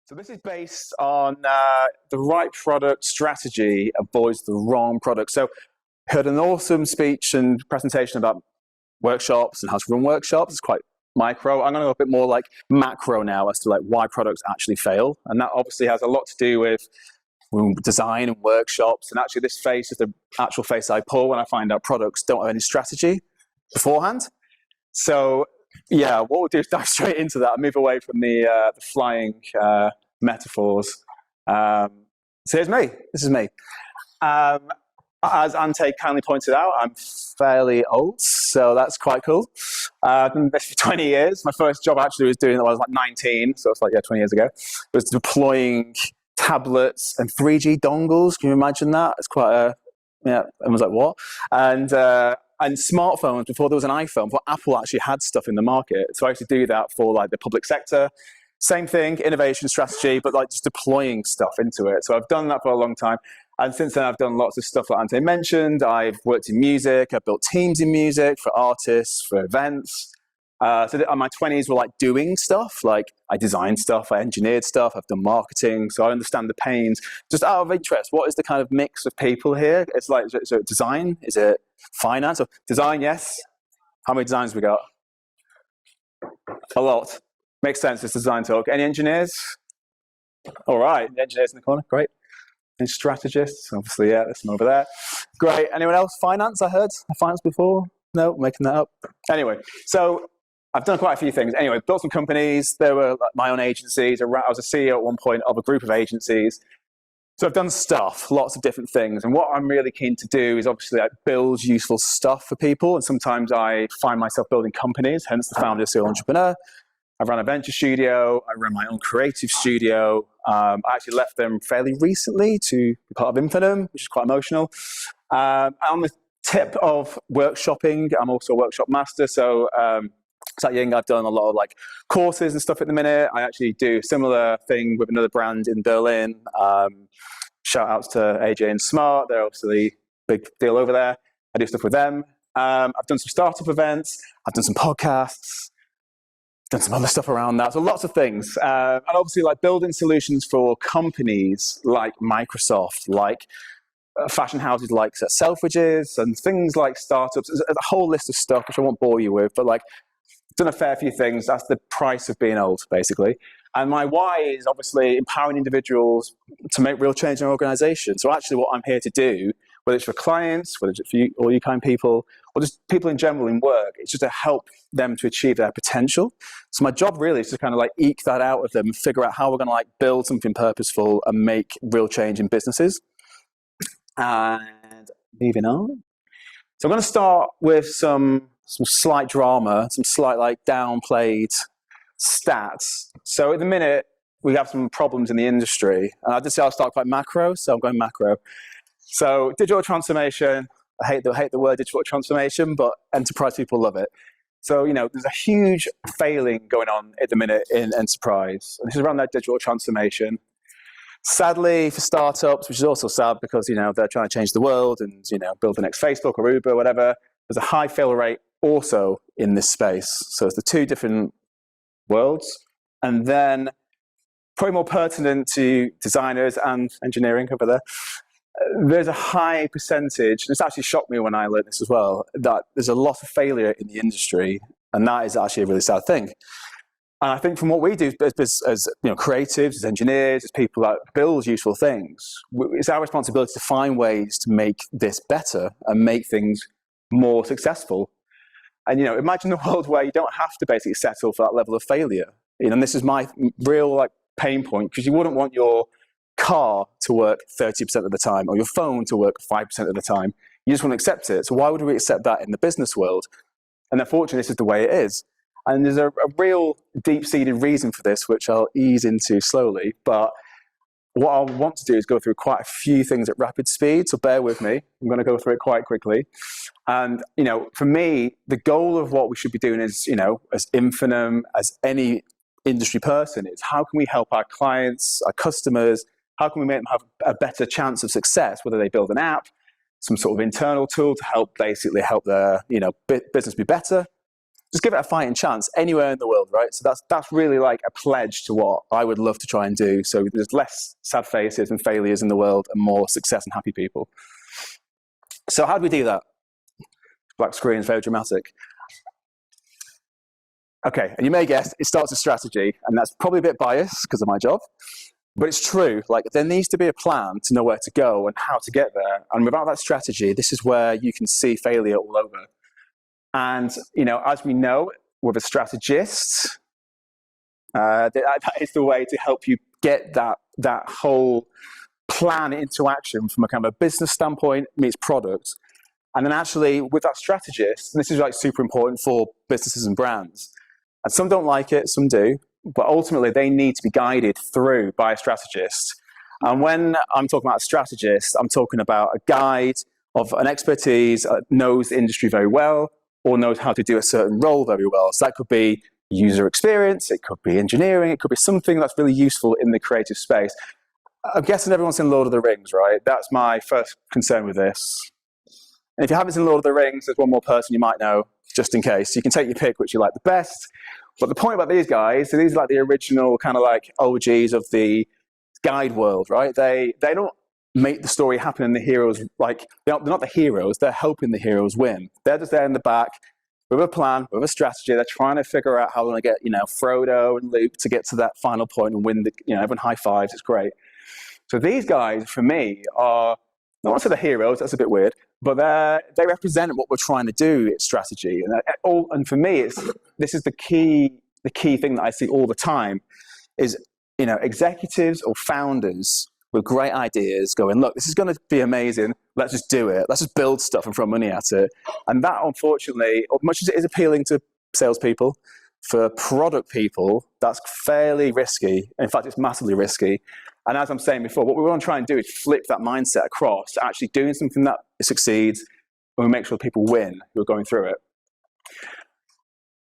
So this is based on the right product strategy avoids the wrong product. So heard an awesome speech and presentation about workshops and how to run workshops. It's quite micro. I'm going to go a bit more like macro now as to like why products actually fail. And that obviously has a lot to do with design and workshops. And actually this face is the actual face I pull when I find out products don't have any strategy beforehand. So yeah, what we'll do is dive straight into that and move away from the flying metaphors. So here's me. This is me. As Ante kindly pointed out, I'm fairly old, so that's quite cool. I've done this for 20 years. My first job actually was doing it when I was like 19, so it's like, yeah, 20 years ago. It was deploying tablets and 3G dongles. Can you imagine that? It's quite a, yeah, everyone's like, what? And smartphones before there was an iPhone, before Apple actually had stuff in the market. So I used to do that for like the public sector. Same thing, innovation strategy, but like just deploying stuff into it. So I've done that for a long time. And since then, I've done lots of stuff like Ante mentioned. I've worked in music. I've built teams in music for artists, for events. So my 20s were like doing stuff. Like I designed stuff, I engineered stuff, I've done marketing. So I understand the pains. Just out of interest, what is the kind of mix of people here? It's like, is it design? Is it finance? Or design, yes. How many designs have we got? A lot. Makes sense, it's design talk. Any engineers? All right, the engineers in the corner, great. Any strategists? Obviously, yeah, there's some over there. Great, anyone else? Finance, I heard? Finance before? No, making that up. Anyway, so I've done quite a few things. Anyway, built some companies. There were like my own agencies. I was a CEO at one point of a group of agencies. So I've done stuff, lots of different things. And what I'm really keen to do is obviously like build useful stuff for people. And sometimes I find myself building companies, hence the founder, serial entrepreneur. I run a venture studio. I run my own creative studio. I actually left them fairly recently to be part of Infinum, which is quite emotional. On the tip of workshopping, I'm also a workshop master. So Ying, I've done a lot of like courses and stuff at the minute. I actually do a similar thing with another brand in Berlin. Shout outs to AJ and Smart. They're obviously a big deal over there. I do stuff with them. I've done some startup events. I've done some podcasts. Done some other stuff around that. So lots of things. And obviously like building solutions for companies like Microsoft, like fashion houses like Selfridges and things like startups. There's a whole list of stuff which I won't bore you with, but like done a fair few things. That's the price of being old, basically. And my why is obviously empowering individuals to make real change in their organization. So actually what I'm here to do, whether it's for clients, whether it's for you, all you kind people, or just people in general in work, it's just to help them to achieve their potential. So my job really is to kind of like eke that out of them and figure out how we're going to like build something purposeful and make real change in businesses. And moving on. So I'm going to start with some slight drama, some slight like downplayed stats. So at the minute, we have some problems in the industry. And I did say I'll start quite macro, so I'm going macro. So digital transformation, I hate the word digital transformation, but enterprise people love it. So, you know, there's a huge failing going on at the minute in enterprise. And this is around that digital transformation. Sadly, for startups, which is also sad because, you know, they're trying to change the world and, you know, build the next Facebook or Uber, whatever, there's a high fail rate also in this space. So it's the two different worlds. And then probably more pertinent to designers and engineering over there, there's a high percentage, this actually shocked me when I learned this as well, that there's a lot of failure in the industry, and that is actually a really sad thing. And I think from what we do as you know, creatives, as engineers, as people that build useful things, it's our responsibility to find ways to make this better and make things more successful. And, you know, imagine a world where you don't have to basically settle for that level of failure. You know, and this is my real like pain point, because you wouldn't want your car to work 30% of the time or your phone to work 5% of the time. You just want to accept it. So why would we accept that in the business world? And unfortunately, this is the way it is. And there's a real deep-seated reason for this, which I'll ease into slowly. But what I want to do is go through quite a few things at rapid speed. So bear with me. I'm going to go through it quite quickly. And, you know, for me, the goal of what we should be doing is, you know, as Infinum, as any industry person, is how can we help our clients, our customers, how can we make them have a better chance of success, whether they build an app, some sort of internal tool to help basically help their, you know, business be better, just give it a fighting chance anywhere in the world, right? So that's really like a pledge to what I would love to try and do. So there's less sad faces and failures in the world and more success and happy people. So how do we do that? Black screen is very dramatic. Okay, and you may guess it starts with strategy, and that's probably a bit biased because of my job, but it's true. Like, there needs to be a plan to know where to go and how to get there. And without that strategy, this is where you can see failure all over. And, you know, as we know, with a strategist, that is the way to help you get that whole plan into action from a kind of a business standpoint meets product. And then actually with that strategist, and this is like super important for businesses and brands, and some don't like it, some do, but ultimately they need to be guided through by a strategist. And when I'm talking about a strategist, I'm talking about a guide of an expertise, knows the industry very well, or knows how to do a certain role very well. So that could be user experience, it could be engineering, it could be something that's really useful in the creative space. I'm guessing everyone's seen Lord of the Rings, right? That's my first concern with this. And if you haven't seen Lord of the Rings, there's one more person you might know, just in case. You can take your pick which you like the best. But the point about these guys, so these are like the original kind of like OGs of the guide world, right? They don't make the story happen and the heroes, like, they're not the heroes, they're helping the heroes win. They're just there in the back with a plan, with a strategy. They're trying to figure out how they're going to get, you know, Frodo and Luke to get to that final point and win the, you know, everyone high fives, it's great. So these guys, for me, are, I don't want to say the heroes, that's a bit weird, but they represent what we're trying to do at strategy. And for me, this is the key thing that I see all the time is, you know, executives or founders with great ideas going, look, this is going to be amazing. Let's just do it. Let's just build stuff and throw money at it. And that, unfortunately, much as it is appealing to salespeople, for product people, that's fairly risky. In fact, it's massively risky. And as I'm saying before, what we want to try and do is flip that mindset across to actually doing something that succeeds and we make sure people win who are going through it.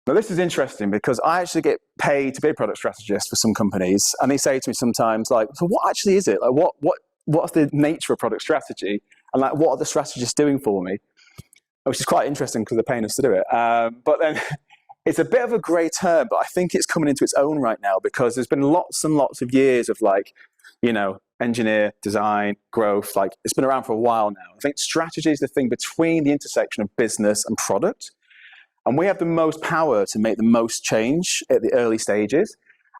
Now, this is interesting because I actually get paid to be a product strategist for some companies, and they say to me sometimes, like, so what actually is it? Like, what's the nature of product strategy? And like, what are the strategists doing for me? Which is quite interesting because they're paying us to do it. But then it's a bit of a grey term, but I think it's coming into its own right now because there's been lots and lots of years of like, you know, engineer, design, growth, like it's been around for a while now. I think strategy is the thing between the intersection of business and product. And we have the most power to make the most change at the early stages.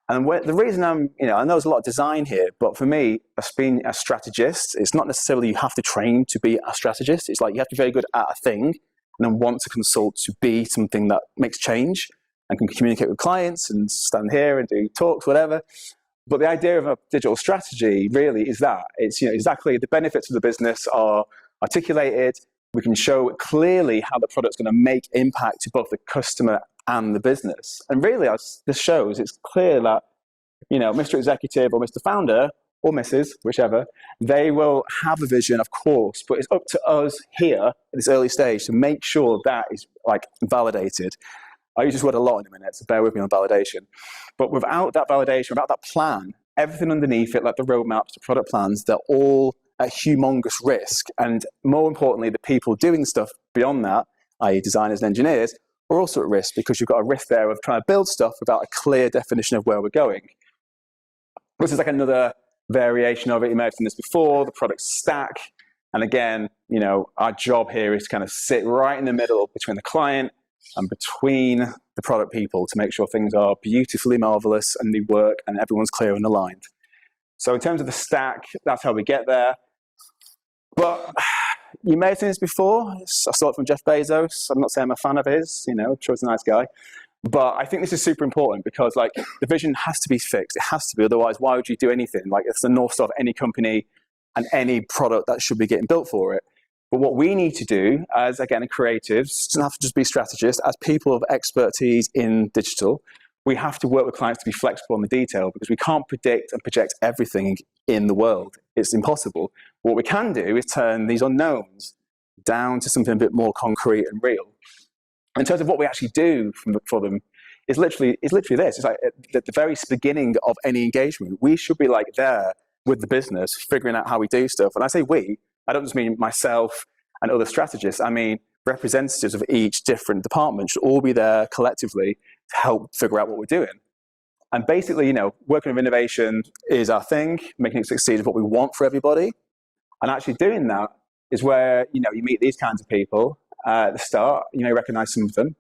And the reason I know there's a lot of design here, but for me, as being a strategist, it's not necessarily you have to train to be a strategist. It's like you have to be very good at a thing and then want to consult to be something that makes change and can communicate with clients and stand here and do talks, whatever. But the idea of a digital strategy really is that it's, you know, exactly the benefits of the business are articulated. We can show clearly how the product's going to make impact to both the customer and the business. And really, as this shows, it's clear that, you know, Mr. Executive or Mr. Founder or Mrs., whichever, they will have a vision, of course, but it's up to us here at this early stage to make sure that is like validated. I use this word a lot in a minute, so bear with me on validation. But without that validation, without that plan, everything underneath it, like the roadmaps, the product plans, they're all at humongous risk. And more importantly, the people doing stuff beyond that, i.e. designers and engineers, are also at risk because you've got a risk there of trying to build stuff without a clear definition of where we're going. This is like another variation of it. You may have seen this before, the product stack. And again, you know, our job here is to kind of sit right in the middle between the client and between the product people to make sure things are beautifully marvelous and they work and everyone's clear and aligned. So in terms of the stack, that's how we get there. But you may have seen this before. I saw it from Jeff Bezos. I'm not saying I'm a fan of his, you know, I'm sure he's a nice guy. But I think this is super important because like the vision has to be fixed. It has to be, otherwise why would you do anything? Like it's the North Star of any company and any product that should be getting built for it. But what we need to do as, again, creatives, doesn't have to just be strategists, as people of expertise in digital, we have to work with clients to be flexible on the detail because we can't predict and project everything in the world. It's impossible. What we can do is turn these unknowns down to something a bit more concrete and real. In terms of what we actually do for them, is literally this. It's like at the very beginning of any engagement, we should be like there with the business, figuring out how we do stuff. And I say we, I don't just mean myself and other strategists. I mean, representatives of each different department should all be there collectively to help figure out what we're doing. And basically, you know, working with innovation is our thing. Making it succeed is what we want for everybody. And actually doing that is where, you know, you meet these kinds of people at the start. You may recognize some of them.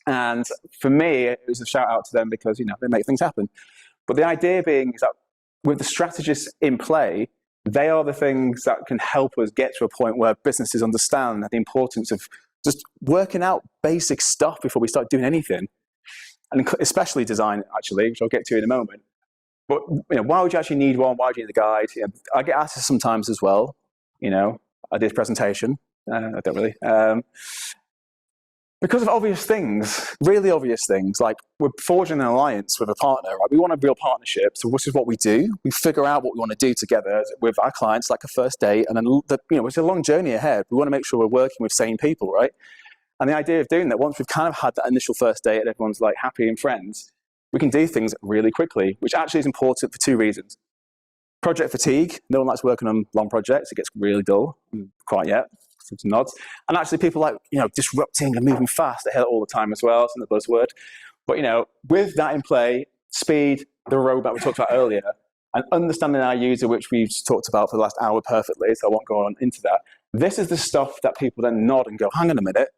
And for me, it was a shout out to them because, you know, they make things happen. But the idea being is that with the strategists in play, they are the things that can help us get to a point where businesses understand the importance of just working out basic stuff before we start doing anything. And especially design, actually, which I'll get to in a moment. But, you know, why would you actually need one? Why do you need a guide? You know, I get asked this sometimes as well. You know, I did a presentation. I don't really. Because of obvious things, really obvious things, like we're forging an alliance with a partner, right? We want a real partnership. So this is what we do. We figure out what we want to do together with our clients, like a first date. And then, you know, it's a long journey ahead. We want to make sure we're working with sane people, right? And the idea of doing that, once we've kind of had that initial first date and everyone's like happy and friends, we can do things really quickly, which actually is important for two reasons. Project fatigue. No one likes working on long projects. It gets really dull. Quite yet. Some nods. And actually people like, you know, disrupting and moving fast. They hear it all the time as well. It's another buzzword. But, you know, with that in play, speed, the roadmap we talked about earlier, and understanding our user, which we've talked about for the last hour perfectly, so I won't go on into that. This is the stuff that people then nod and go, hang on a minute.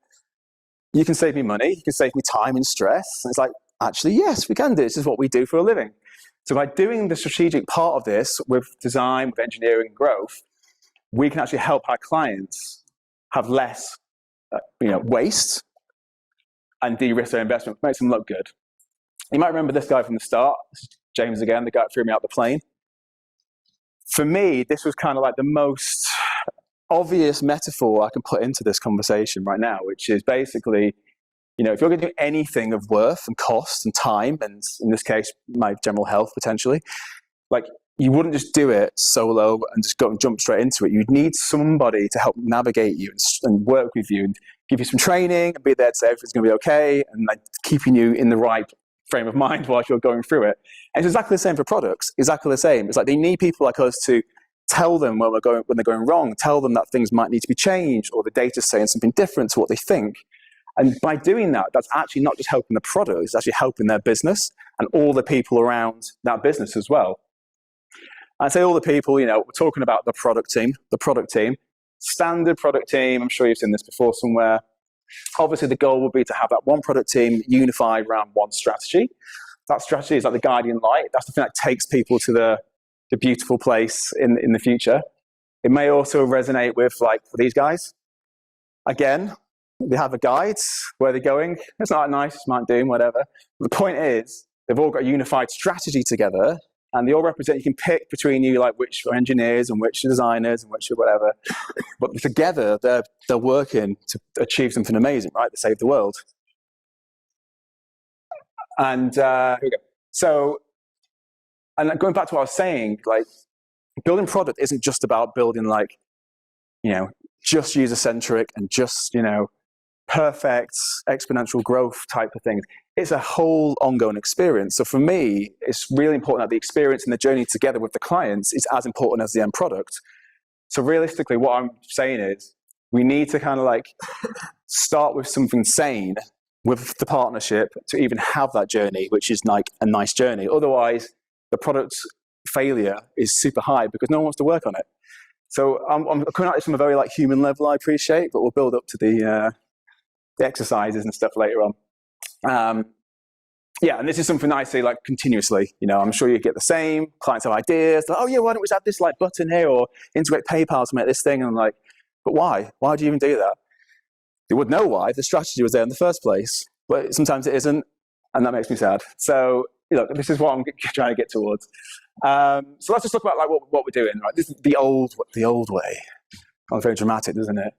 You can save me money. You can save me time and stress. And it's like, actually, yes, we can do this. This is what we do for a living. So by doing the strategic part of this with design, with engineering and growth, we can actually help our clients have less you know, waste and de-risk their investment, makes them look good. You might remember this guy from the start. This is James again, the guy that threw me out the plane. For me, this was kind of like the most obvious metaphor I can put into this conversation right now, which is basically, you know, if you're going to do anything of worth and cost and time, and in this case, my general health potentially, like you wouldn't just do it solo and just go and jump straight into it. You'd need somebody to help navigate you and work with you and give you some training and be there to say everything's going to be okay and like keeping you in the right frame of mind while you're going through it. And it's exactly the same for products, exactly the same. It's like they need people like us to tell them when they're going wrong, tell them that things might need to be changed or the data's saying something different to what they think. And by doing that, that's actually not just helping the product, it's actually helping their business and all the people around that business as well. I say all the people, you know, we're talking about the product team, standard product team. I'm sure you've seen this before somewhere. Obviously, the goal would be to have that one product team unified around one strategy. That strategy is like the guardian light. That's the thing that takes people to the beautiful place in the future. It may also resonate with like for these guys. Again, they have a guide, where they're going. It's not nice, smart doing, whatever. The point is, they've all got a unified strategy together, and they all represent, you can pick between you like which are engineers and which are designers and which are whatever. But together, they're working to achieve something amazing, right? To save the world. And here we go. So, and going back to what I was saying, like building product isn't just about building like, you know, just user-centric and just, you know, perfect exponential growth type of things. It's a whole ongoing experience. So for me, it's really important that the experience and the journey together with the clients is as important as the end product. So realistically, what I'm saying is we need to kind of like start with something sane with the partnership to even have that journey, which is like a nice journey. Otherwise, the product failure is super high because no one wants to work on it. So I'm coming at this from a very like human level, I appreciate, but we'll build up to the exercises and stuff later on. Yeah, and this is something I say like continuously. You know, I'm sure you get the same. Clients have ideas. Like, oh yeah, why don't we just add this like button here or integrate PayPal to make this thing? And I'm like, but why? Why do you even do that? They would know why. The strategy was there in the first place, but sometimes it isn't, and that makes me sad. So, you know, this is what I'm trying to get towards. So let's just talk about like what we're doing. Right, this is the old way. Sounds very dramatic, doesn't it?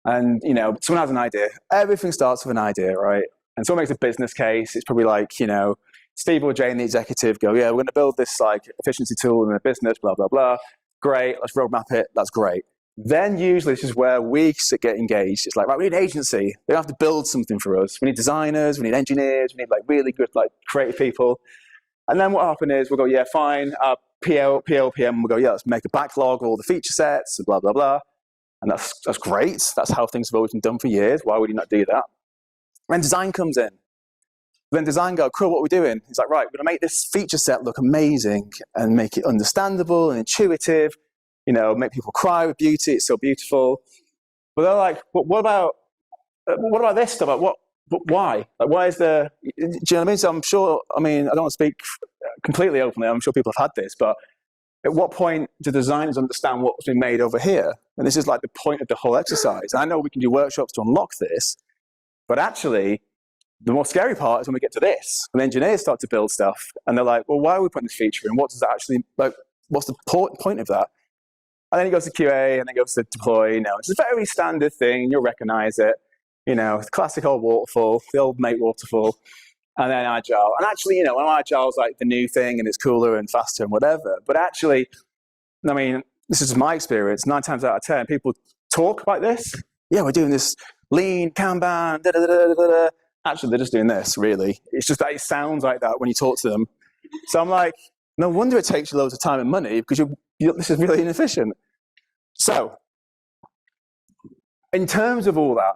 And you know, someone has an idea. Everything starts with an idea, right? And someone makes a business case. It's probably like, you know, Steve or Jane, the executive, go, yeah, we're going to build this like efficiency tool in a business, blah blah blah. Great, let's roadmap it. That's great. Then usually this is where we get engaged. It's like, right, we need an agency. They have to build something for us. We need designers. We need engineers. We need like really good like creative people. And then what happened is we'll go, yeah, fine. PM will go, yeah, let's make a backlog of all the feature sets and blah blah blah. And that's great. That's how things have always been done for years. Why would you not do that? When design comes in, then design go, cool, what are we doing? He's like, right, we're going to make this feature set look amazing and make it understandable and intuitive, make people cry with beauty. It's so beautiful. But they're like, what about this stuff? Why? Like, why is there, do you know what I mean? So I'm sure, I don't want to speak completely openly. I'm sure people have had this, but at what point do designers understand what's been made over here? And this is like the point of the whole exercise. I know we can do workshops to unlock this, but actually, the more scary part is when we get to this, and engineers start to build stuff, and they're like, well, why are we putting this feature in? What does that actually, what's the point of that? And then it goes to QA, and then it goes to deploy. It's a very standard thing. You'll recognize it. Classic old waterfall, the old mate waterfall, and then agile. And actually, when agile's like the new thing, and it's cooler and faster and whatever. But actually, this is my experience. 9 times out of 10, people talk like this. Yeah, we're doing this lean, Kanban, da-da-da-da-da-da. Actually, they're just doing this, really. It's just that it sounds like that when you talk to them. So I'm like, no wonder it takes you loads of time and money, because this is really inefficient. So, in terms of all that,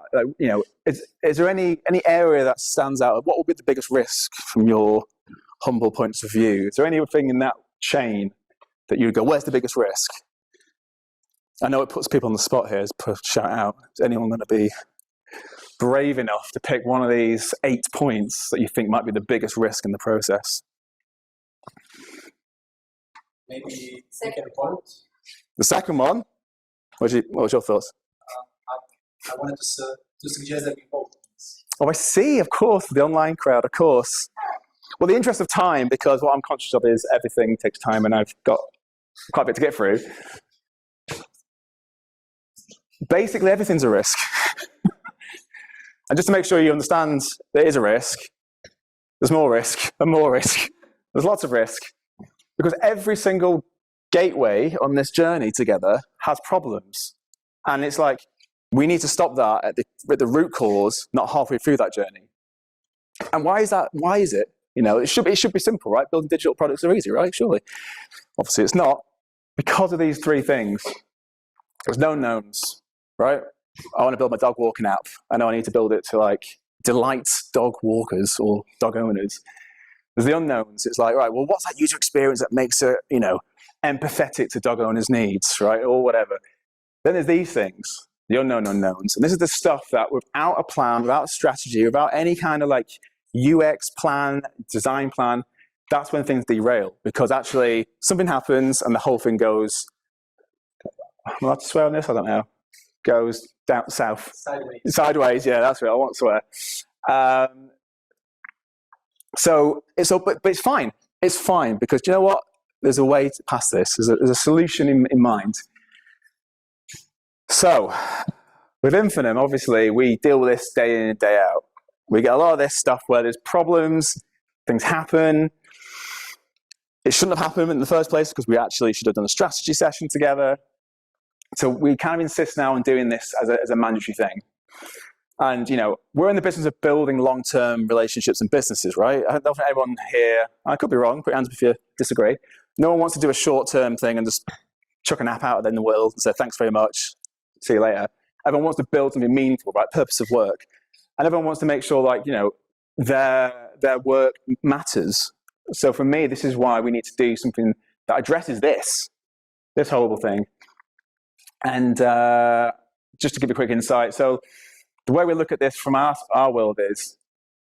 is there any area that stands out? What would be the biggest risk from your humble points of view? Is there anything in that chain that you'd go, where's the biggest risk? I know it puts people on the spot here. Shout out. Is anyone going to be brave enough to pick one of these 8 points that you think might be the biggest risk in the process? Maybe second point. The second one? What was your thoughts? I wanted to suggest that we vote. Oh, I see, of course, the online crowd, of course. Well, the interest of time, because what I'm conscious of is everything takes time, and I've got quite a bit to get through. Basically, everything's a risk. And just to make sure you understand there is a risk, there's more risk and more risk. There's lots of risk. Because every single gateway on this journey together has problems. And it's like, we need to stop that at the root cause, not halfway through that journey. And why is that? Why is it? It should be simple, right? Building digital products are easy, right? Surely. Obviously, it's not. Because of these 3 things, there's no knowns, right? I want to build my dog walking app. I know I need to build it to delight dog walkers or dog owners. There's the unknowns. It's like, right, well, what's that user experience that makes it, empathetic to dog owners' needs, right? Or whatever. Then there's these things, the unknown unknowns. And this is the stuff that without a plan, without a strategy, without any kind of UX plan, design plan, that's when things derail. Because actually something happens and the whole thing goes, am I allowed to swear on this? I don't know. Goes down south. Sideways, yeah, that's right. I won't swear. But it's fine. It's fine, because do you know what? There's a way to pass this. There's a solution in mind. So, with Infinum, obviously, we deal with this day in and day out. We get a lot of this stuff where there's problems, things happen. It shouldn't have happened in the first place, because we actually should have done a strategy session together. So we kind of insist now on doing this as a mandatory thing. And, we're in the business of building long-term relationships and businesses, right? I don't think everyone here, I could be wrong, put your hands up if you disagree. No one wants to do a short-term thing and just chuck an app out in the world and say, thanks very much, see you later. Everyone wants to build something meaningful, right? Purpose of work. And everyone wants to make sure, their work matters. So for me, this is why we need to do something that addresses this horrible thing. And just to give you a quick insight, so the way we look at this from our world is,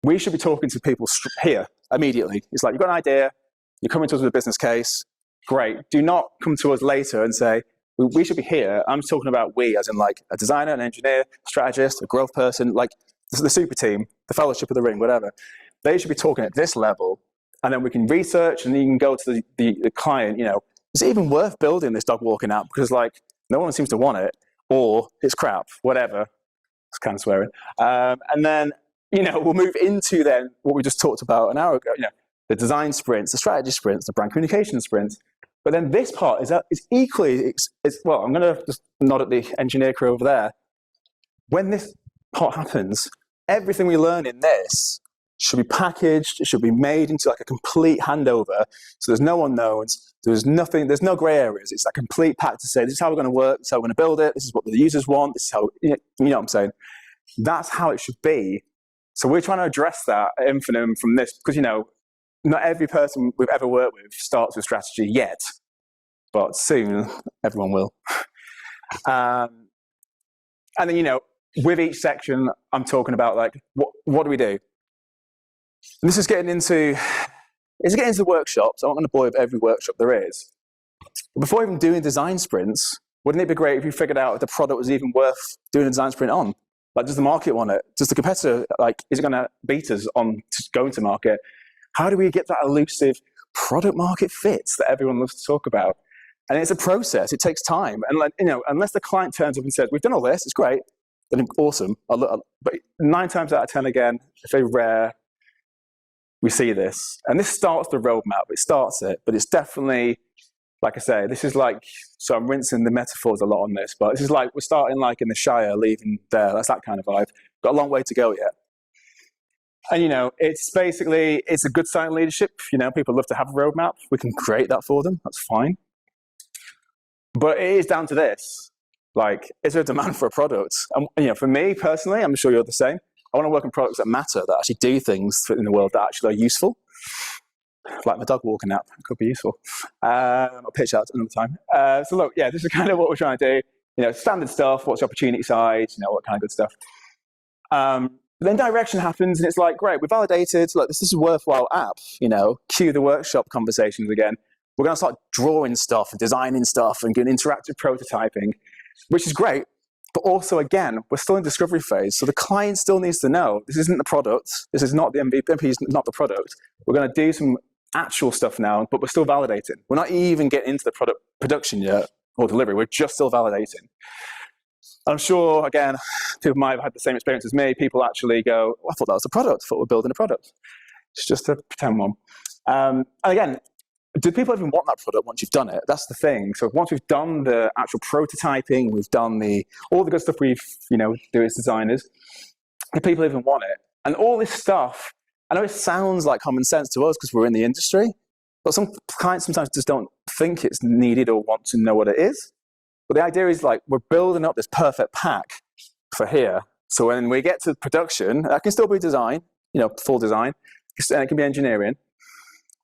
we should be talking to people here immediately. It's like, you've got an idea, you're coming to us with a business case, great. Do not come to us later and say, we should be here. I'm talking about we, as in a designer, an engineer, strategist, a growth person, the super team, the fellowship of the ring, whatever. They should be talking at this level, and then we can research, and then you can go to the client, is it even worth building this dog walking app? Because no one seems to want it, or it's crap, whatever. It's kind of swearing. And then, we'll move into then what we just talked about an hour ago, the design sprints, the strategy sprints, the brand communication sprints. But then this part is equally, well, I'm going to just nod at the engineer crew over there. When this part happens, everything we learn in this should be packaged, it should be made into like a complete handover. So there's no unknowns, there's nothing, there's no gray areas. It's a complete pack to say, this is how we're going to work, this is how we're going to build it, this is what the users want, this is how, you know what I'm saying? That's how it should be. So we're trying to address that at Infinum from this, because, you know, not every person we've ever worked with starts with strategy yet, but soon everyone will. And then, you know, with each section, I'm talking about like, what do we do? And this is getting into the workshops. I'm not going to bore you with every workshop there is. But before even doing design sprints, wouldn't it be great if you figured out if the product was even worth doing a design sprint on? Like, does the market want it? Does the competitor, like, is it going to beat us on going to market? How do we get that elusive product market fit that everyone loves to talk about? And it's a process. It takes time. And, like, you know, unless the client turns up and says, we've done all this, it's great, then awesome. But 9 times out of 10 again, it's very rare we see this. And this starts the roadmap. It starts it. But it's definitely, like I say, this is like, so I'm rinsing the metaphors a lot on this, but this is like, we're starting like in the Shire, leaving there. That's that kind of vibe. Got a long way to go yet. And, you know, it's basically, it's a good sign of leadership. You know, people love to have a roadmap. We can create that for them. That's fine. But it is down to this. Like, is there a demand for a product? And, you know, for me personally, I'm sure you're the same. I want to work on products that matter, that actually do things in the world that actually are useful. Like my dog walking app, it could be useful. I'll pitch out another time. So look, yeah, this is kind of what we're trying to do. You know, standard stuff, what's the opportunity side, you know, what kind of good stuff. Then direction happens and it's like, great, we validated, look, this is a worthwhile app, you know, cue the workshop conversations again. We're going to start drawing stuff and designing stuff and doing interactive prototyping, which is great. But also, again, we're still in discovery phase. So the client still needs to know this isn't the product. This is not the MVP. MVP is not the product. We're going to do some actual stuff now, but we're still validating. We're not even getting into the product production yet or delivery. We're just still validating. I'm sure, again, people might have had the same experience as me. People actually go, oh, I thought that was a product. I thought we're building a product. It's just a pretend one. And again, do people even want that product once you've done it? That's the thing. So once we've done the actual prototyping, we've done all the good stuff we've, you know, do as designers, do people even want it? And all this stuff, I know it sounds like common sense to us because we're in the industry, but some clients sometimes just don't think it's needed or want to know what it is. But the idea is like, we're building up this perfect pack for here. So when we get to production, that can still be design, you know, full design, and it can be engineering.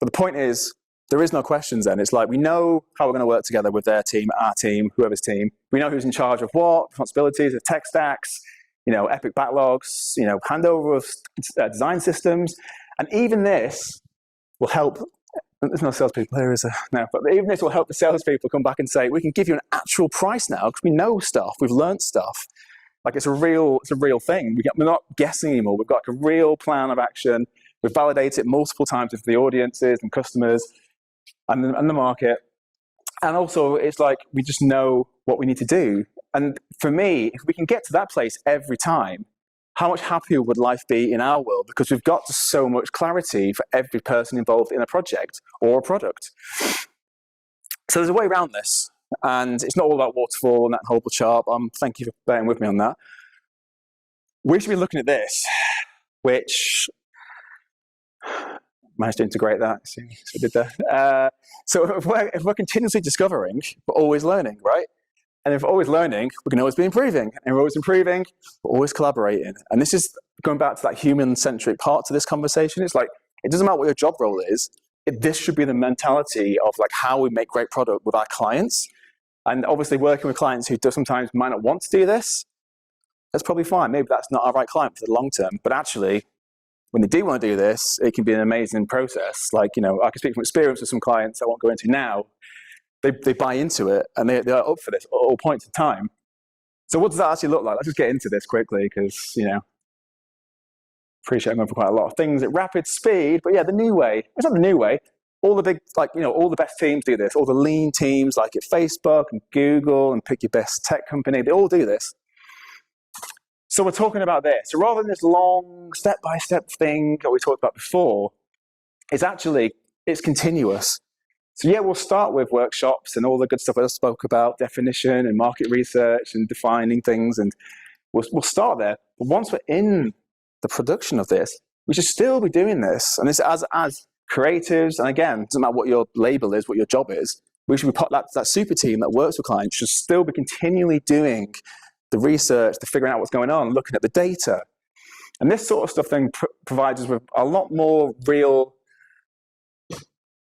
But the point is, there is no questions then. It's like, we know how we're going to work together with their team, our team, whoever's team. We know who's in charge of what, responsibilities, the tech stacks, you know, epic backlogs, you know, handover of design systems. And even this will help. There's no salespeople here, is there? No, but even this will help the salespeople come back and say, we can give you an actual price now because we know stuff, we've learned stuff. Like it's a real thing. We're not guessing anymore. We've got like a real plan of action. We've validated it multiple times with the audiences and customers and the market. And also, it's like we just know what we need to do. And for me, if we can get to that place every time, how much happier would life be in our world? Because we've got so much clarity for every person involved in a project or a product. So there's a way around this. And it's not all about waterfall and that horrible chart. Thank you for bearing with me on that. We should be looking at this, which managed to integrate that. See what we did there. So if we're continuously discovering, we're always learning, right? And if we're always learning, we can always be improving. And we're always improving, we're always collaborating. And this is going back to that human-centric part to this conversation. It's like, it doesn't matter what your job role is. This should be the mentality of like how we make great product with our clients. And obviously working with clients who sometimes might not want to do this, that's probably fine. Maybe that's not our right client for the long term. But actually, when they do want to do this, it can be an amazing process. Like, you know, I can speak from experience with some clients I won't go into now. They buy into it and they're up for this at all points in time. So what does that actually look like? Let's just get into this quickly because, you know, appreciate I'm going for quite a lot of things at rapid speed. But yeah, the new way. It's not the new way. All the big, like, you know, all the best teams do this. All the lean teams like at Facebook and Google and pick your best tech company, they all do this. So we're talking about this. So rather than this long step-by-step thing that we talked about before, it's continuous. So yeah, we'll start with workshops and all the good stuff I spoke about, definition and market research and defining things, and we'll start there. But once we're in the production of this, we should still be doing this. And this as creatives, and again, it doesn't matter what your label is, what your job is, we should be part of that super team that works with clients, should still be continually doing the research, the figuring out what's going on, looking at the data. And this sort of stuff then provides us with a lot more real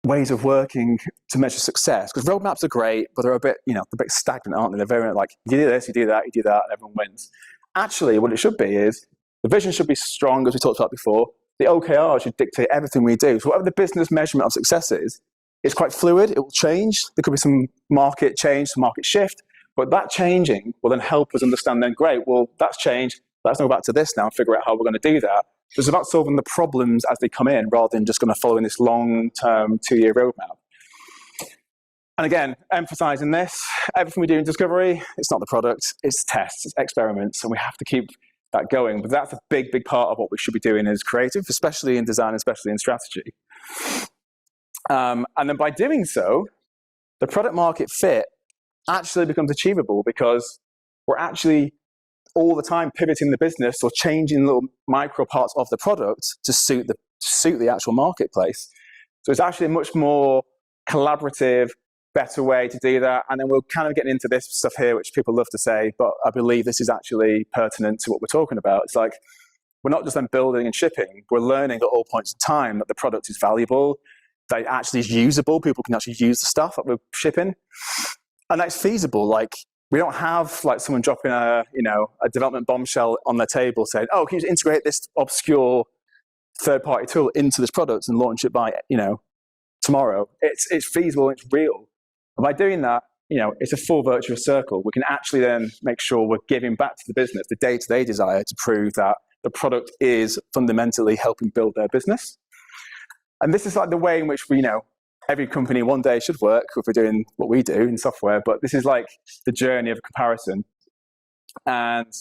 ways of working to measure success. Because roadmaps are great, but they're a bit, they're a bit stagnant, aren't they? They're very like, you do this, you do that, and everyone wins. Actually, what it should be is the vision should be strong, as we talked about before. The OKR should dictate everything we do. So whatever the business measurement of success is, it's quite fluid. It will change. There could be some market change, some market shift. But that changing will then help us understand then, great, well, that's changed. Let's go back to this now and figure out how we're going to do that. So it's about solving the problems as they come in rather than just going to follow in this long-term 2-year roadmap. And again, emphasizing this, everything we do in discovery, it's not the product, it's tests, it's experiments, and we have to keep that going. But that's a big, big part of what we should be doing as creative, especially in design, especially in strategy. And then by doing so, the product market fit actually becomes achievable because we're actually all the time pivoting the business or changing little micro parts of the product to suit the actual marketplace. So it's actually a much more collaborative, better way to do that. And then we're kind of getting into this stuff here, which people love to say, but I believe this is actually pertinent to what we're talking about. It's like, we're not just then building and shipping, we're learning at all points in time that the product is valuable, that it actually is usable, people can actually use the stuff that we're shipping, and that's feasible. Like, we don't have like someone dropping a development bombshell on their table saying, oh, can you integrate this obscure third-party tool into this product and launch it by, tomorrow. It's feasible, it's real. And by doing that, it's a full virtuous circle. We can actually then make sure we're giving back to the business the data they desire to prove that the product is fundamentally helping build their business. And this is like the way in which we every company one day should work if we're doing what we do in software, but this is like the journey of comparison. And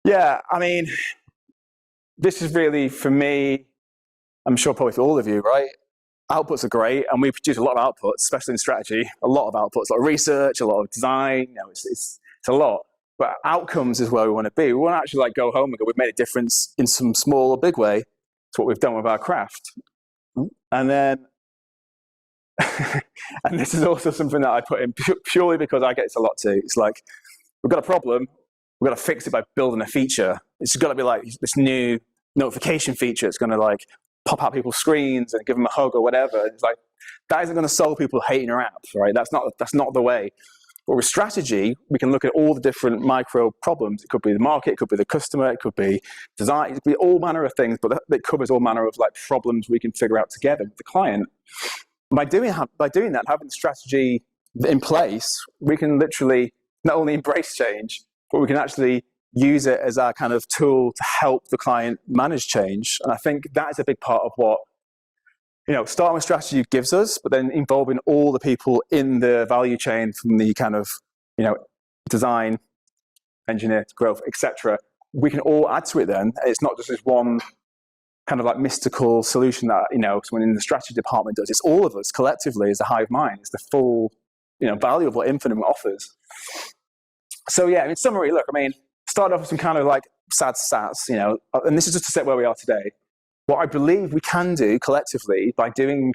yeah, I mean, this is really, for me, I'm sure probably for all of you, right? Outputs are great, and we produce a lot of outputs, especially in strategy, a lot of outputs, a lot of research, a lot of design, it's a lot. But outcomes is where we want to be. We want to actually like go home and go, we've made a difference in some small or big way to what we've done with our craft. And then, and this is also something that I put in purely because I get this a lot too. It's like, we've got a problem, we've got to fix it by building a feature. It's got to be like this new notification feature. It's going to like pop out people's screens and give them a hug or whatever. It's like, that isn't going to solve people hating our app, right? That's not the way. But with strategy, we can look at all the different micro problems. It could be the market, it could be the customer, it could be design, it could be all manner of things, but it covers all manner of like problems we can figure out together with the client. By doing that, having the strategy in place, we can literally not only embrace change, but we can actually use it as our kind of tool to help the client manage change. And I think that is a big part of what starting with strategy gives us, but then involving all the people in the value chain from the kind of, design, engineer, growth, etc. We can all add to it then. It's not just this one kind of like mystical solution that, someone in the strategy department does. It's all of us collectively as a hive mind. It's the full, value of what Infinum offers. So yeah, in summary, look, I mean, start off with some kind of like sad stats, and this is just to set where we are today. What I believe we can do collectively by doing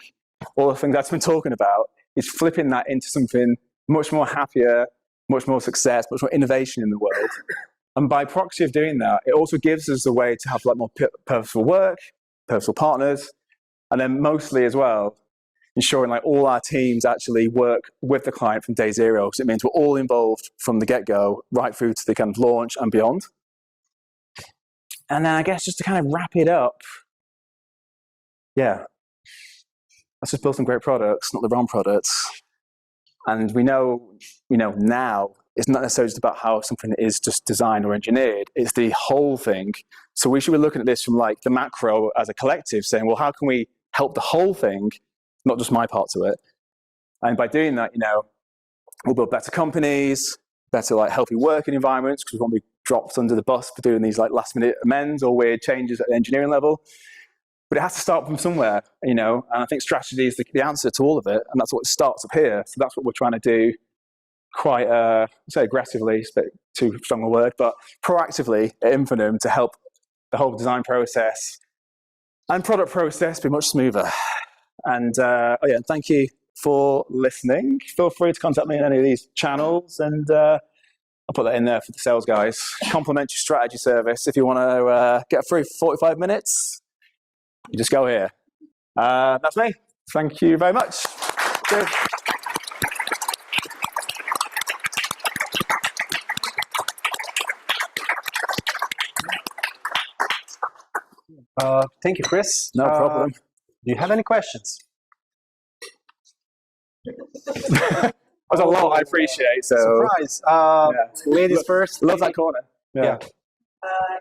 all the things that's been talking about is flipping that into something much more happier, much more success, much more innovation in the world. And by proxy of doing that, it also gives us a way to have like more purposeful work, purposeful partners, and then mostly as well, ensuring like all our teams actually work with the client from day zero. So it means we're all involved from the get-go, right through to the kind of launch and beyond. And then I guess just to kind of wrap it up, yeah, let's just build some great products, not the wrong products. And we know now it's not necessarily just about how something is just designed or engineered. It's the whole thing. So we should be looking at this from like the macro as a collective, saying, well, how can we help the whole thing, not just my part to it? And by doing that, we'll build better companies, better like healthy working environments, because we won't be dropped under the bus for doing these like last minute amends or weird changes at the engineering level. But it has to start from somewhere, and I think strategy is the answer to all of it, and that's what starts up here. So that's what we're trying to do quite, say aggressively, it's a bit too strong a word, but proactively at Infinum to help the whole design process and product process be much smoother. And thank you for listening. Feel free to contact me on any of these channels, and I'll put that in there for the sales guys. Complimentary strategy service. If you want to get a free 45 minutes, you just go here. That's me. Thank you very much. Cheers. Thank you, Chris. No problem. Do you have any questions? That's a lot I appreciate. So Surprise. Ladies first. Love that corner. Yeah.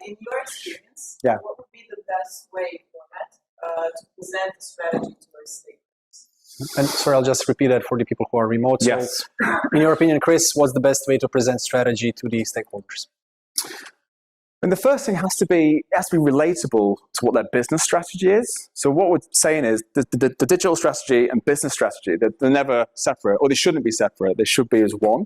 In your experience, Yeah. what would be the best way format to present a strategy to your stakeholders? And sorry, I'll just repeat that for the people who are remote. Yes. So, in your opinion, Chris, what's the best way to present strategy to the stakeholders? And the first thing has to be relatable to what their business strategy is. So what we're saying is the digital strategy and business strategy, they're never separate, or they shouldn't be separate. They should be as one.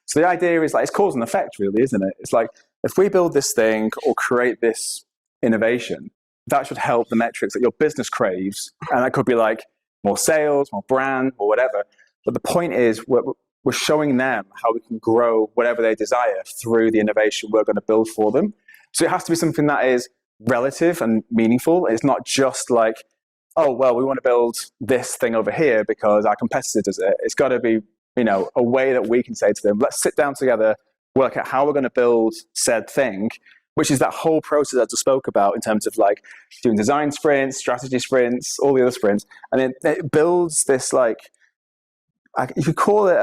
So the idea is like, it's cause and effect really, isn't it? It's like, if we build this thing or create this innovation, that should help the metrics that your business craves. And that could be like more sales, more brand, or whatever. But the point is, we're showing them how we can grow whatever they desire through the innovation we're going to build for them. So it has to be something that is relative and meaningful. It's not just like, oh, well, we want to build this thing over here because our competitor does it. It's got to be, a way that we can say to them, let's sit down together, work out how we're going to build said thing, which is that whole process I just spoke about in terms of like doing design sprints, strategy sprints, all the other sprints. And it builds this like, you could call it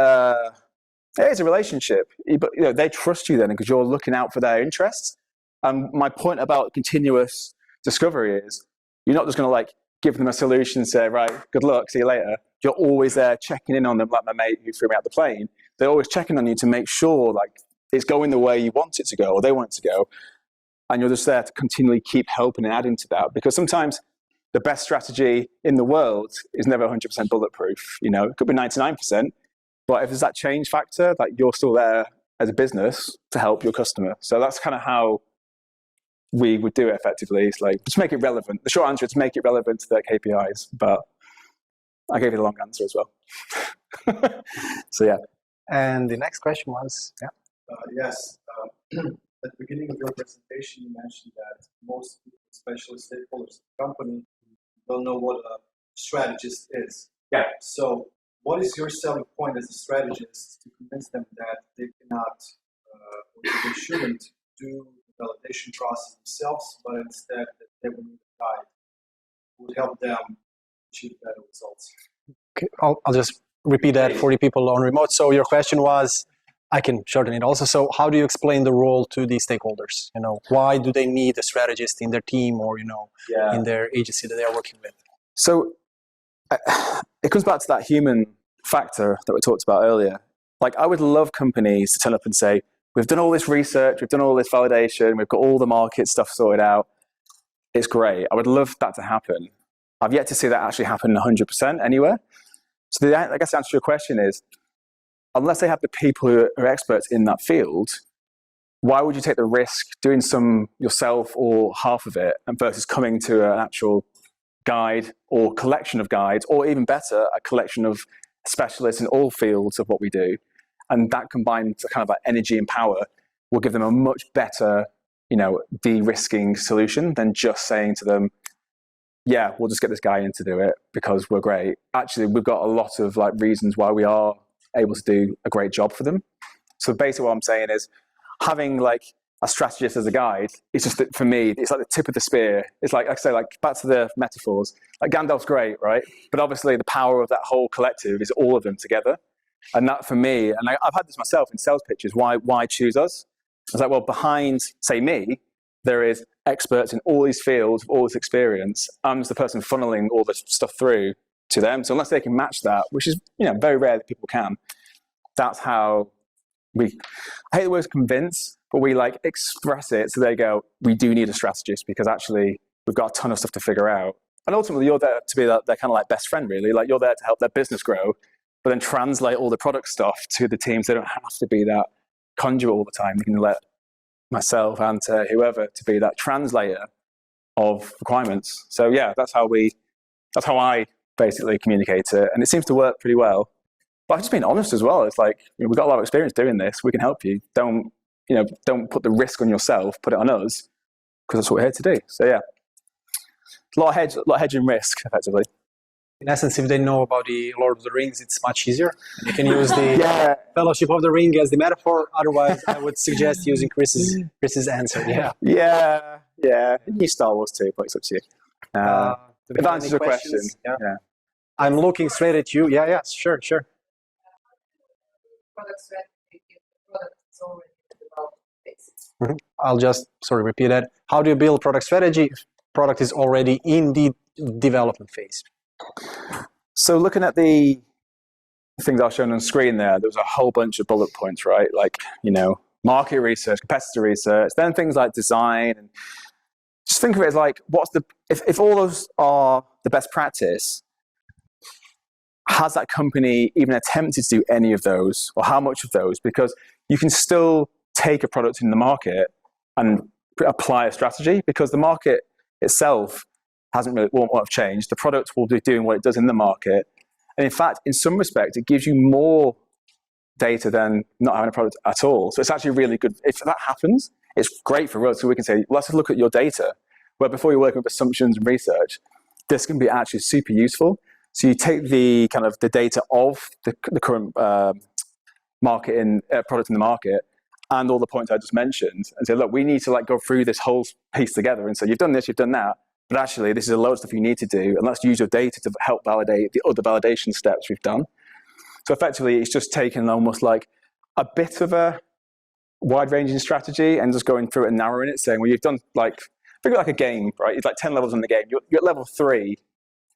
it's a relationship. But they trust you then because you're looking out for their interests. My point about continuous discovery is you're not just going to like give them a solution and say, right, good luck, see you later. You're always there checking in on them, like my mate who threw me out the plane. They're always checking on you to make sure like it's going the way you want it to go or they want it to go. And you're just there to continually keep helping and adding to that, because sometimes the best strategy in the world is never 100% bulletproof. It could be 99%, but if there's that change factor, like you're still there as a business to help your customer. So that's kind of how we would do it effectively. It's like, just make it relevant. The short answer is to make it relevant to their KPIs, but I gave you the long answer as well. So yeah. And the next question was, Yes. At the beginning of your presentation, you mentioned that most people, especially stakeholders of the company, don't know what a strategist is. Yeah. So what is your selling point as a strategist to convince them that they cannot or they shouldn't do the validation process themselves, but instead that they will need a guide who would help them achieve better results? okay, I'll just repeat that for the people on remote. So your question was, I can shorten it also. So how do you explain the role to the stakeholders? Why do they need a strategist in their team or, in their agency that they are working with? So it comes back to that human factor that we talked about earlier. Like, I would love companies to turn up and say, we've done all this research, we've done all this validation, we've got all the market stuff sorted out. It's great. I would love that to happen. I've yet to see that actually happen 100% anywhere. So I guess the answer to your question is, unless they have the people who are experts in that field, why would you take the risk doing some yourself or half of it and versus coming to an actual guide or collection of guides, or even better, a collection of specialists in all fields of what we do? And that combined to kind of like energy and power will give them a much better, de-risking solution than just saying to them, yeah, we'll just get this guy in to do it because we're great. Actually, we've got a lot of like reasons why we are able to do a great job for them. So basically what I'm saying is, having like a strategist as a guide, it's just that for me, it's like the tip of the spear. It's like I say, like back to the metaphors, like Gandalf's great, right? But obviously the power of that whole collective is all of them together. And that for me, and I've had this myself in sales pitches, why choose us? I was like, well, behind, say me, there is experts in all these fields, all this experience. I'm just the person funneling all this stuff through to them. So unless they can match that, which is very rare that people can, that's how I hate the word convince, but we like express it so they go, we do need a strategist because actually we've got a ton of stuff to figure out. And ultimately you're there to be their kind of like best friend really. Like you're there to help their business grow, but then translate all the product stuff to the teams. They don't have to be that conduit all the time. You can let myself and whoever to be that translator of requirements. So yeah, that's how I basically communicate it, and it seems to work pretty well. But I've just been honest as well. It's like, we've got a lot of experience doing this. We can help you. Don't put the risk on yourself. Put it on us, because that's what we're here to do. So yeah, a lot of hedging risk, effectively. In essence, if they know about the Lord of the Rings, it's much easier. You can use the Fellowship of the Ring as the metaphor. Otherwise, I would suggest using Chris's answer. Yeah. You Star Wars too, but it's up to you. If that answers your question. Yeah. I'm looking straight at you. Yeah, sure. Product strategy, if the product is already in the development phase. I'll just repeat that. How do you build product strategy if product is already in the development phase? So looking at the things I've shown on screen there was a whole bunch of bullet points, right? Like, market research, competitor research, then things like design, and just think of it as like, if all those are the best practice, has that company even attempted to do any of those, or how much of those? Because you can still take a product in the market and apply a strategy, because the market itself won't have changed. The product will be doing what it does in the market. And in fact, in some respect, it gives you more data than not having a product at all. So it's actually really good. If that happens, it's great for us. So we can say, let's look at your data. Where before you're working with assumptions and research, this can be actually super useful. So you take the data of the current product in the market, and all the points I just mentioned, and say, look, we need to go through this whole piece together. And so you've done this, you've done that, but actually this is a load of stuff you need to do, and let's use your data to help validate the other validation steps we've done. So effectively, it's just taken almost like a bit of a wide-ranging strategy and just going through it and narrowing it, saying, well, you've done figure like a game, right? It's like 10 levels in the game. You're at level 3,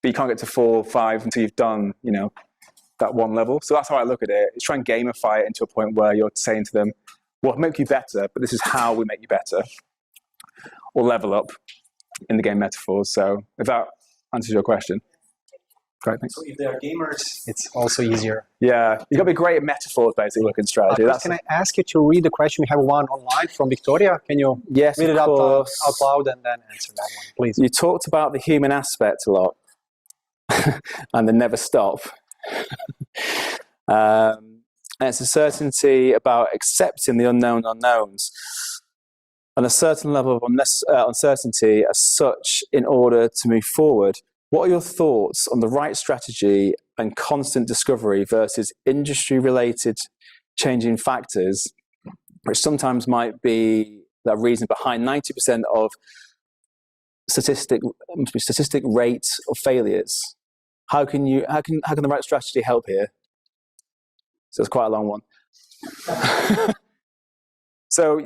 but you can't get to 4 or 5 until you've done, that one level. So that's how I look at it. It's try and gamify it into a point where you're saying to them, we'll make you better, but this is how we make you better, or level up in the game metaphors. So if that answers your question. Great, thanks. So if they are gamers, it's also easier. Yeah, you've got to be great at metaphors, basically, looking strategy. Can I ask you to read the question? We have one online from Victoria. Can you read it out loud and then answer that one, please? You talked about the human aspect a lot and the never stop. And it's a certainty about accepting the unknown unknowns and a certain level of uncertainty as such in order to move forward. What are your thoughts on the right strategy and constant discovery versus industry-related changing factors, which sometimes might be the reason behind 90% of statistic rates of failures? How can the right strategy help here? So it's quite a long one. So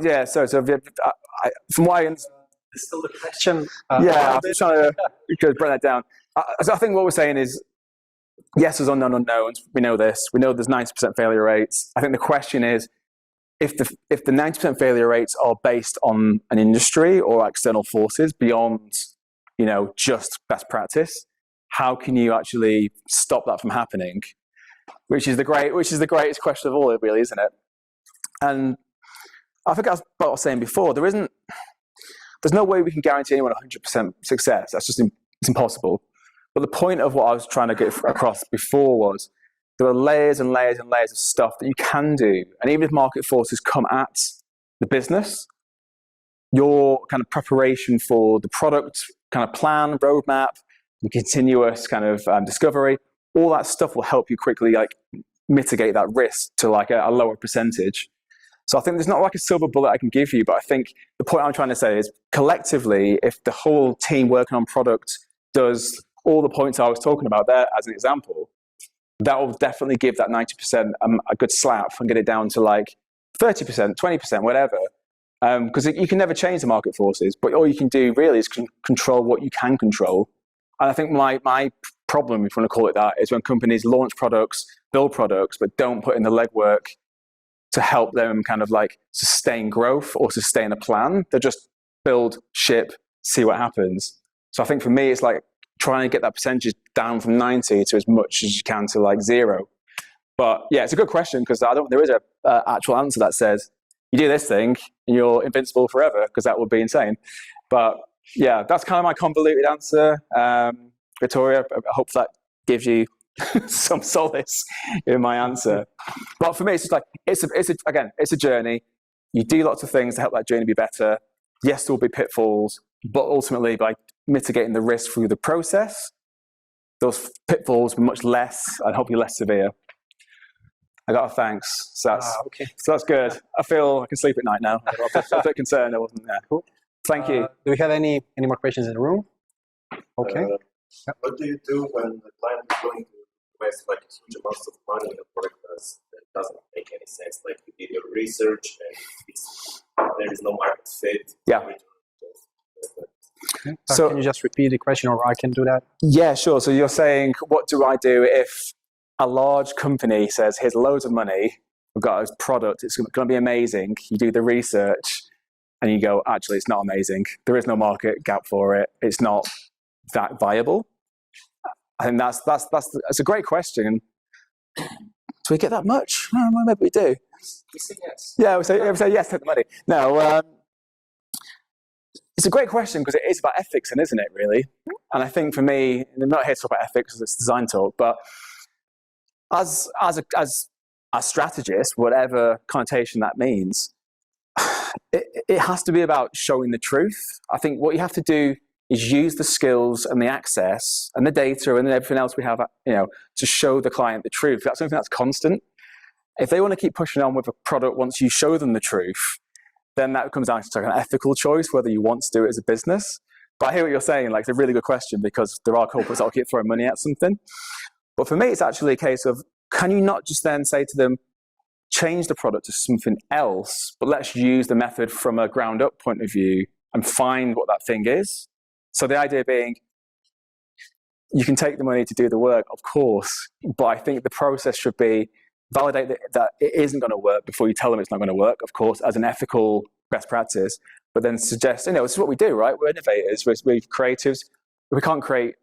from what I understand, It's still the question. I'm just trying to break that down. So I think what we're saying is, yes, there's unknown unknowns. We know this. We know there's 90% failure rates. I think the question is, if the 90% failure rates are based on an industry or external forces beyond, just best practice, how can you actually stop that from happening? Which is the greatest question of all, really, isn't it? And I think that's what I was saying before. There's no way we can guarantee anyone 100% success. That's just it's impossible. But the point of what I was trying to get across before was there are layers and layers and layers of stuff that you can do. And even if market forces come at the business, your kind of preparation for the product kind of plan, roadmap, the continuous kind of discovery, all that stuff will help you quickly mitigate that risk to a lower percentage. So I think there's not a silver bullet I can give you, but I think the point I'm trying to say is collectively, if the whole team working on product does all the points I was talking about there as an example, that will definitely give that 90% a good slap and get it down to 30%, 20%, whatever. Because you can never change the market forces, but all you can do really is control what you can control. And I think my problem, if you want to call it that, is when companies launch products, build products, but don't put in the legwork to help them kind of sustain growth or sustain a plan. They just build, ship, see what happens. So I think for me, it's trying to get that percentage down from 90 to as much as you can to 0. But yeah, it's a good question because there is a actual answer that says you do this thing and you're invincible forever, because that would be insane. But yeah, that's kind of my convoluted answer, Victoria. I hope that gives you some solace in my answer. But for me, it's just like it's a journey. You do lots of things to help that journey be better. Yes, there will be pitfalls, but ultimately, by mitigating the risk through the process, those pitfalls will be much less and hopefully less severe. I got a thanks. So that's good. I feel I can sleep at night now. I was a bit concerned I wasn't there. Cool. Thank you. Do we have any more questions in the room? Okay. What do you do when the client is going to invest like huge amounts of money in a product that doesn't make any sense? Like you did your research and there is no market fit. Yeah. So can you just repeat the question, or I can do that? Yeah, sure. So you're saying, what do I do if a large company says, here's loads of money, we've got a product, it's going to be amazing. You do the research and you go, actually, it's not amazing. There is no market gap for it. It's not that viable. I think that's a great question. Do we get that much? I don't know, maybe we do. We say yes. Yeah, we say yes, take the money. No, it's a great question because it is about ethics, and isn't it, really? And I think for me, and I'm not here to talk about ethics because it's design talk, but as a strategist, whatever connotation that means, it has to be about showing the truth. I think what you have to do is use the skills and the access and the data and everything else we have, to show the client the truth. That's something that's constant. If they want to keep pushing on with a product once you show them the truth, then that comes down to an ethical choice, whether you want to do it as a business. But I hear what you're saying, like, it's a really good question because there are corporates that will keep throwing money at something. But for me, it's actually a case of, can you not just then say to them, change the product to something else, but let's use the method from a ground up point of view and find what that thing is. So the idea being, you can take the money to do the work, of course, but I think the process should be validate that it isn't going to work before you tell them it's not going to work, of course, as an ethical best practice, but then suggest, this is what we do, right? We're innovators, we're creatives. If we can't create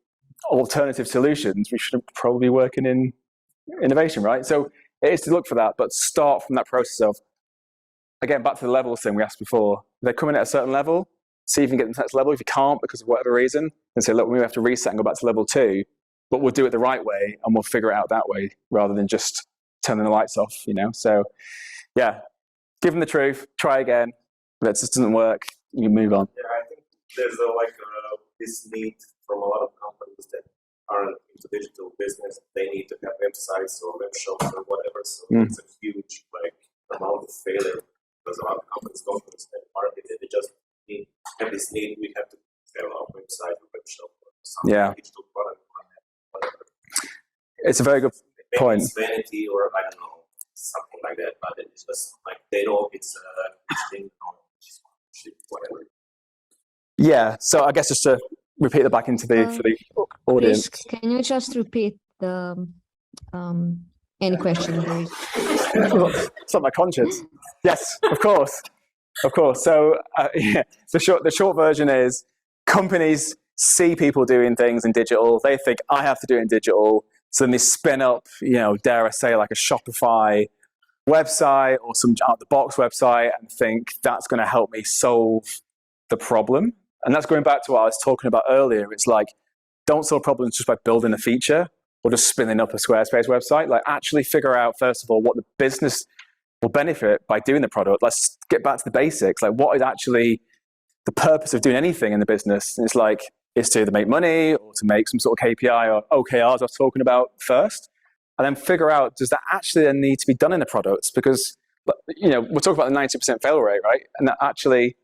alternative solutions, we should probably be working in innovation, right? So it is to look for that, but start from that process of, again, back to the levels thing we asked before. They're coming at a certain level, see if you can get them to the next level. If you can't, because of whatever reason, then say, look, we have to reset and go back to level 2, but we'll do it the right way and we'll figure it out that way rather than just turning the lights off, So, yeah, give them the truth, try again. If it just doesn't work, you move on. Yeah, I think there's this need from a lot of companies that aren't into digital business. They need to have websites or web shops or whatever. So it's a huge amount of failure because a lot of companies don't understand market. They just have this need. We have to have our website or web shop or some digital product on it, whatever. It's a very good point. It's vanity or I don't know, something like that. But it's just they know it's thing, whatever. Yeah. So I guess just to repeat that back into for the audience. Chris, can you just repeat the any question, please? It's not my conscience. Yes, of course. So the short version is, companies see people doing things in digital. They think, I have to do it in digital. So then they spin up, dare I say, like a Shopify website or some out-of-the-box website and think that's going to help me solve the problem. And that's going back to what I was talking about earlier. It's like, don't solve problems just by building a feature or just spinning up a Squarespace website. Like, actually figure out, first of all, what the business will benefit by doing the product. Let's get back to the basics. Like, what is actually the purpose of doing anything in the business? And it's like, is to either make money or to make some sort of KPI or OKRs I was talking about first. And then figure out, does that actually then need to be done in the products? Because, we're talking about the 90% fail rate, right? And that actually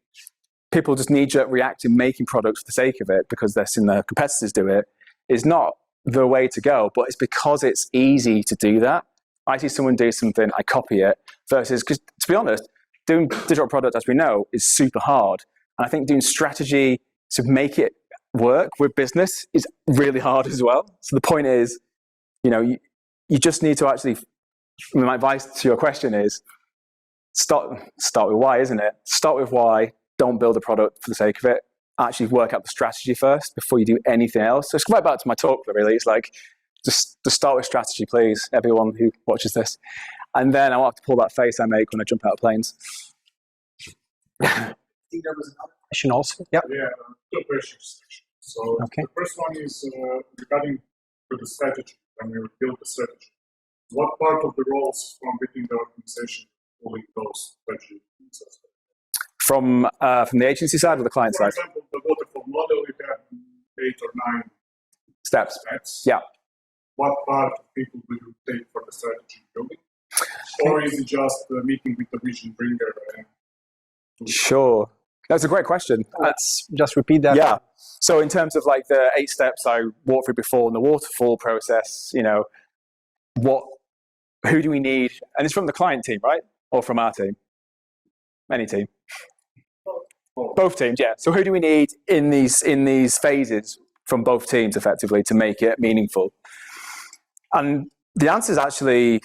people just knee-jerk react to making products for the sake of it because they're seeing their competitors do it is not the way to go. But it's because it's easy to do that. I see someone do something, I copy it, versus, because to be honest, doing digital product, as we know, is super hard. And I think doing strategy to make it work with business is really hard as well. So the point is, you just need to actually, my advice to your question is, start with why, isn't it? Start with why. Don't build a product for the sake of it. Actually work out the strategy first before you do anything else. So it's right back to my talk, really. It's like, just start with strategy, please, everyone who watches this. And then I won't have to pull that face I make when I jump out of planes. I think there was another Question also? Yeah. Yeah, two questions. So Okay. the first one is regarding to the strategy, when we build the strategy. What part of the roles from within the organization fully those strategy? From the agency side or the client For side? example, the waterfall model, we have 8 or 9 Steps. steps. Yeah. What part of people will you take for the strategy building? Or is it just a meeting with the vision bringer? Sure. That's a great question. Let's just repeat that. Yeah. So in terms of like the 8 steps I walked through before in the waterfall process, you know, who do we need? And it's from the client team, right? Or from our team? Any team? Both teams, yeah. So who do we need in these phases from both teams effectively to make it meaningful? And the answer is actually,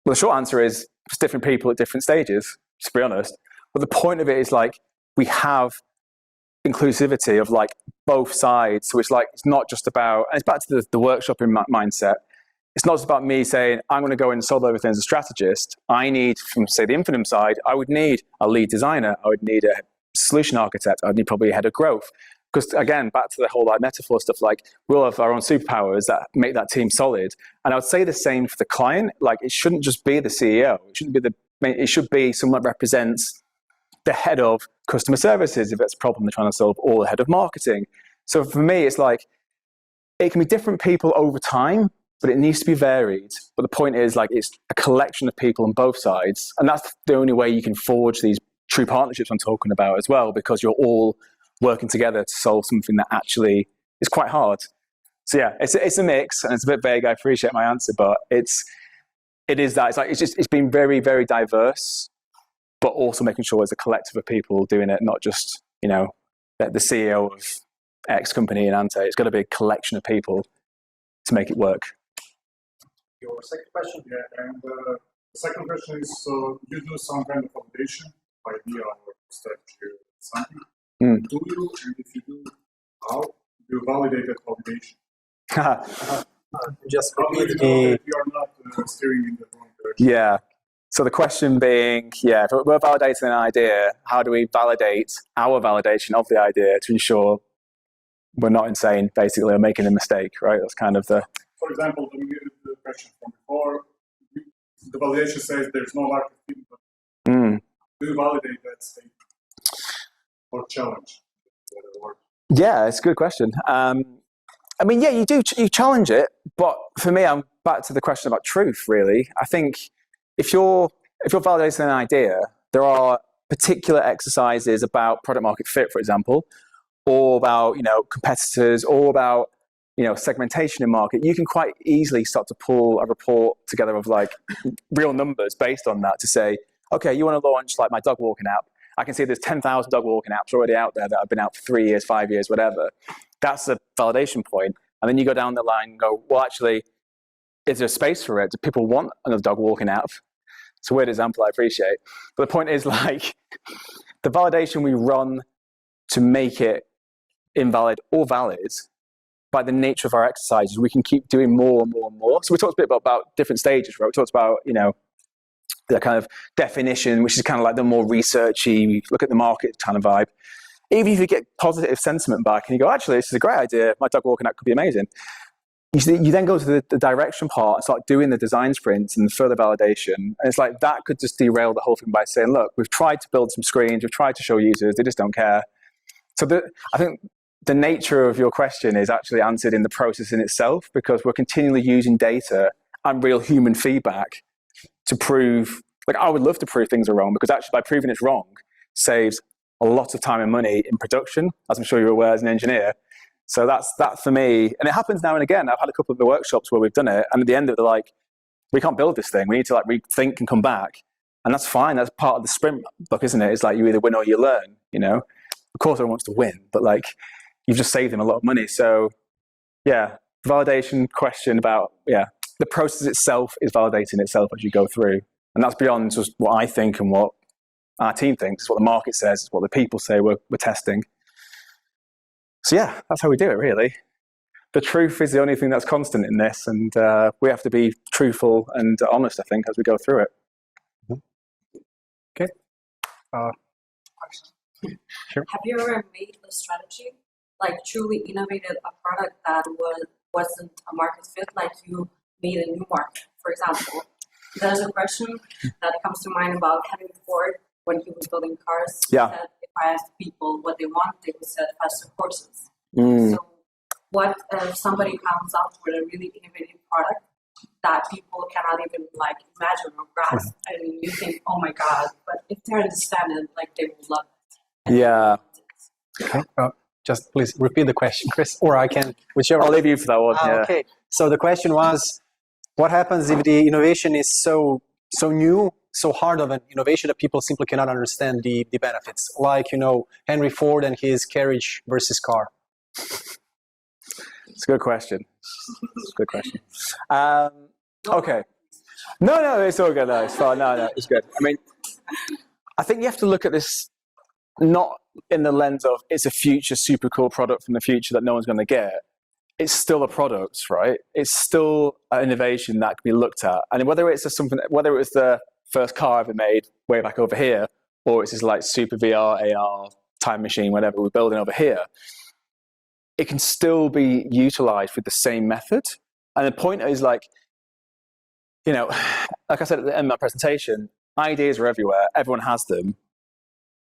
well, the short answer is it's different people at different stages, to be honest. But the point of it is like we have inclusivity of like both sides. So it's like, it's not just about, and it's back to the workshopping mindset. It's not just about me saying, I'm going to go and solve everything as a strategist. I need, from say the Infinum side, I would need a lead designer. I would need a solution architect. I would need probably a head of growth. Because again, back to the whole like metaphor stuff, like we'll have our own superpowers that make that team solid. And I would say the same for the client. Like it shouldn't just be the CEO. It should be someone that represents the head of customer services if it's a problem they're trying to solve, or the head of marketing. So for me, it's like it can be different people over time, but it needs to be varied. But the point is, like, it's a collection of people on both sides, and that's the only way you can forge these true partnerships I'm talking about as well, because you're all working together to solve something that actually is quite hard. So yeah, it's a mix, and it's a bit vague. I appreciate my answer, but it is that. It's like it's been very, very diverse, but also making sure there's a collective of people doing it, not just, you know, the CEO of X company in Ante. It's got to be a collection of people to make it work. Your second question? Yeah, and the second question is, so you do some kind of validation, idea or strategy or something. Do you, and if you do, how do you validate that validation? Just How do you repeat know the. that you are not steering in the wrong direction? Yeah. So the question being, yeah, if we're validating an idea, how do we validate our validation of the idea to ensure we're not insane, basically, or making a mistake, right? That's kind of the... For example, the question from before, the validation says there's no lack of feedback. Do you validate that statement or challenge? Yeah, it's a good question. I mean, yeah, you challenge it, but for me, I'm back to the question about truth, really. I think if you're validating an idea, there are particular exercises about product market fit, for example, or about, you know, competitors, or about, you know, segmentation in market. You can quite easily start to pull a report together of like real numbers based on that to say, okay, you want to launch like my dog walking app. I can see there's 10,000 dog walking apps already out there that have been out for 3 years, 5 years, whatever. That's a validation point. And then you go down the line and go, well, actually, is there space for it? Do people want another dog walking app? It's a weird example, I appreciate. But the point is, like, the validation we run to make it invalid or valid, by the nature of our exercises, we can keep doing more and more and more. So we talked a bit about different stages, right? We talked about, you know, the kind of definition, which is kind of like the more researchy, look at the market kind of vibe. Even if you get positive sentiment back and you go, actually, this is a great idea, my dog walking app could be amazing. You then go to the direction part and start doing the design sprints and further validation. And it's like that could just derail the whole thing by saying, look, we've tried to build some screens, we've tried to show users, they just don't care. So I think the nature of your question is actually answered in the process in itself, because we're continually using data and real human feedback to prove, like, I would love to prove things are wrong, because actually by proving it's wrong saves a lot of time and money in production, as I'm sure you're aware as an engineer. So that's that for me. And it happens now and again. I've had a couple of the workshops where we've done it, and at the end of it, they're like, we can't build this thing. We need to like rethink and come back. And that's fine. That's part of the sprint book, isn't it? It's like you either win or you learn, you know? Of course everyone wants to win, but like you've just saved them a lot of money. So yeah, validation question about, yeah, the process itself is validating itself as you go through. And that's beyond just what I think and what our team thinks. It's what the market says, it's what the people say we're testing. So yeah, that's how we do it, really. The truth is the only thing that's constant in this, and we have to be truthful and honest, I think, as we go through it. Okay. Sure. Have you ever made a strategy, like truly innovated a product that wasn't a market fit, like you made a new market? For example, there's a question that comes to mind about Henry Ford when he was building cars. Yeah. He said, if I asked people what they want, they would say faster horses. Mm. So what if somebody comes up with a really innovative product that people cannot even like imagine or grasp? I mean, you think, oh my God, but if they understand it, like they will love it. Yeah. Okay. Just please repeat the question, Chris, or I can, whichever. I'll leave you for that one. Yeah. Okay. So the question was, what happens if the innovation is so new, so hard of an innovation that people simply cannot understand the benefits? Like, Henry Ford and his carriage versus car. It's a good question. It's a good question. Okay. No, it's all good. No, it's fine. No, it's good. I mean, I think you have to look at this not in the lens of it's a future super cool product from the future that no one's going to get. It's still a product, right? It's still an innovation that can be looked at. And whether it's whether it was the first car ever made way back over here, or it's this like super VR, AR, time machine, whatever we're building over here, it can still be utilized with the same method. And the point is like I said at the end of my presentation, ideas are everywhere. Everyone has them.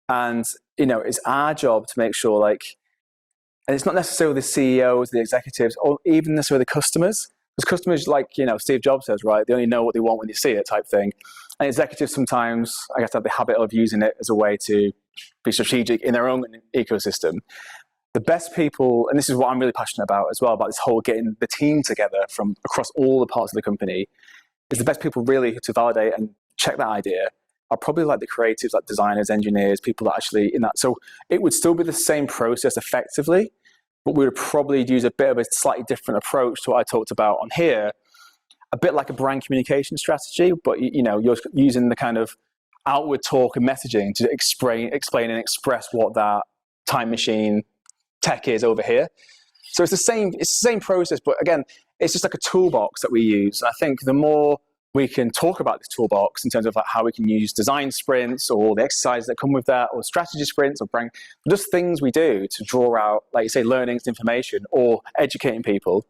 And, it's our job to make sure and it's not necessarily the CEOs, the executives, or even necessarily the customers. Because customers, Steve Jobs says, right, they only know what they want when they see it type thing. And executives sometimes, I guess, have the habit of using it as a way to be strategic in their own ecosystem. The best people, and this is what I'm really passionate about as well, about this whole getting the team together from across all the parts of the company, is the best people really to validate and check that idea are probably like the creatives, like designers, engineers, people that actually in that. So it would still be the same process effectively, but we would probably use a bit of a slightly different approach to what I talked about on here, a bit like a brand communication strategy, but you're using the kind of outward talk and messaging to explain and express what that time machine tech is over here. So it's the same process, but again, it's just like a toolbox that we use. I think the more we can talk about this toolbox in terms of like how we can use design sprints or the exercises that come with that, or strategy sprints, or just things we do to draw out, like you say, learnings, information, or educating people.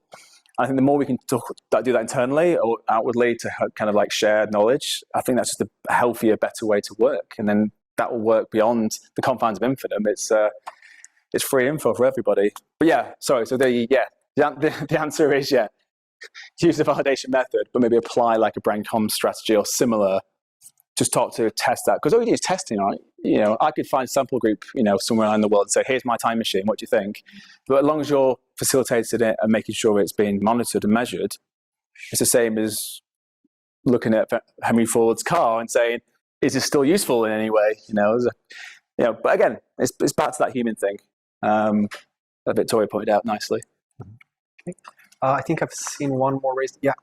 I think the more we can do that internally or outwardly to kind of like share knowledge, I think that's just a healthier, better way to work. And then that will work beyond the confines of Infinum. It's free info for everybody. But yeah, sorry. So the answer is use the validation method, but maybe apply like a brand comm strategy or similar. Just test that, because all you do is testing, right? I could find a sample group, somewhere in the world and say, here's my time machine, what do you think? But as long as you're facilitating it and making sure it's being monitored and measured, it's the same as looking at Henry Ford's car and saying, is it still useful in any way? But again, it's back to that human thing that Victoria pointed out nicely. Okay. I think I've seen one more raised. Yeah.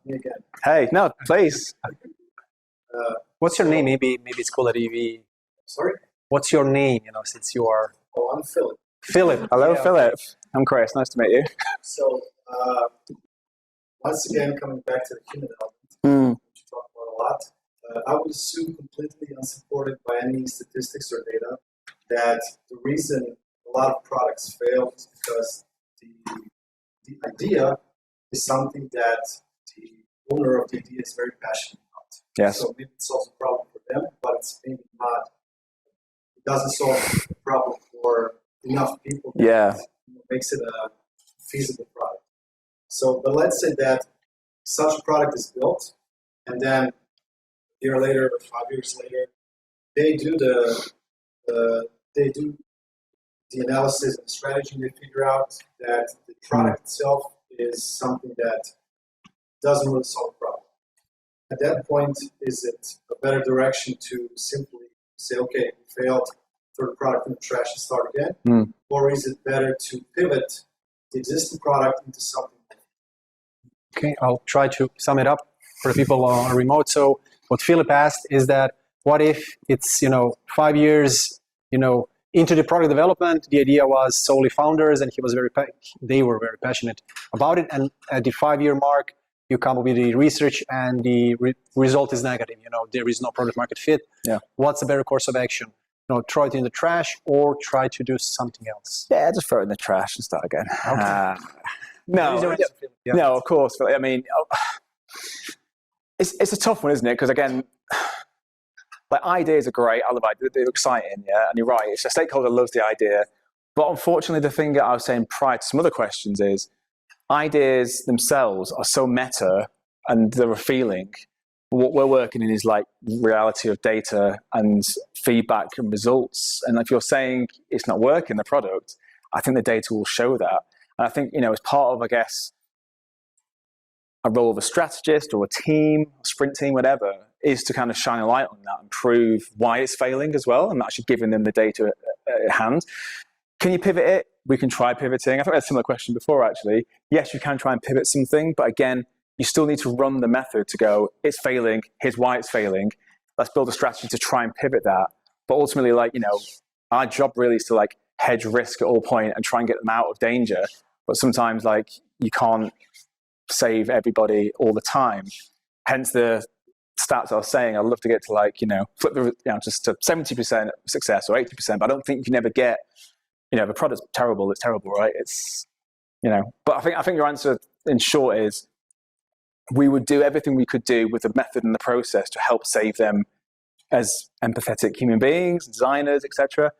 Me again. Hey, no, please. What's your name? Maybe it's cool that EV. Sorry? What's your name? Since you are. Oh, I'm Philip. Philip. Hello, Philip. I'm Chris. Nice to meet you. So, once again, coming back to the human element, which you talk about a lot, I would assume completely unsupported by any statistics or data that the reason a lot of products fail is because the idea is something that the owner of the idea is very passionate about. Yes. So maybe it solves a problem for them, but it's maybe not. It doesn't solve the problem for enough people. That makes it a feasible product. So, but let's say that such a product is built, and then a year later or 5 years later, they do the analysis and strategy, and they figure out that the product itself is something that doesn't really solve the problem. At that point, is it a better direction to simply say, okay, we failed, throw the product in the trash and start again? Or is it better to pivot the existing product into something new? Okay, I'll try to sum it up for the people on remote. So what Philip asked is that what if it's 5 years into the product development, the idea was solely founders, and they were very passionate about it. And at the 5-year mark, you come up with the research and the result is negative, there is no product market fit. Yeah. What's a better course of action? Throw it in the trash or try to do something else? Yeah, just throw it in the trash and start again. Okay. No, Yeah. no, of course. I mean, it's a tough one, isn't it? Because again, like ideas are great. I love ideas. They're exciting, yeah. And you're right. If a stakeholder loves the idea, but unfortunately, the thing that I was saying prior to some other questions is ideas themselves are so meta and they're a feeling. What we're working in is like reality of data and feedback and results. And if you're saying it's not working, the product, I think the data will show that. And I think, as part of, I guess, a role of a strategist or a team, a sprint team, whatever, is to kind of shine a light on that and prove why it's failing as well, and actually giving them the data at hand. Can you pivot it? We can try pivoting. I think I had a similar question before, actually. Yes, you can try and pivot something, but again, you still need to run the method to go, it's failing, here's why it's failing. Let's build a strategy to try and pivot that. But ultimately, our job really is to hedge risk at all point and try and get them out of danger. But sometimes you can't save everybody all the time. Hence the stats I was saying, I'd love to get to flip the, just to 70% success or 80%, but I don't think you can ever get, if a product's terrible, it's terrible, right? It's, but I think your answer in short is we would do everything we could do with the method and the process to help save them as empathetic human beings, designers, etc.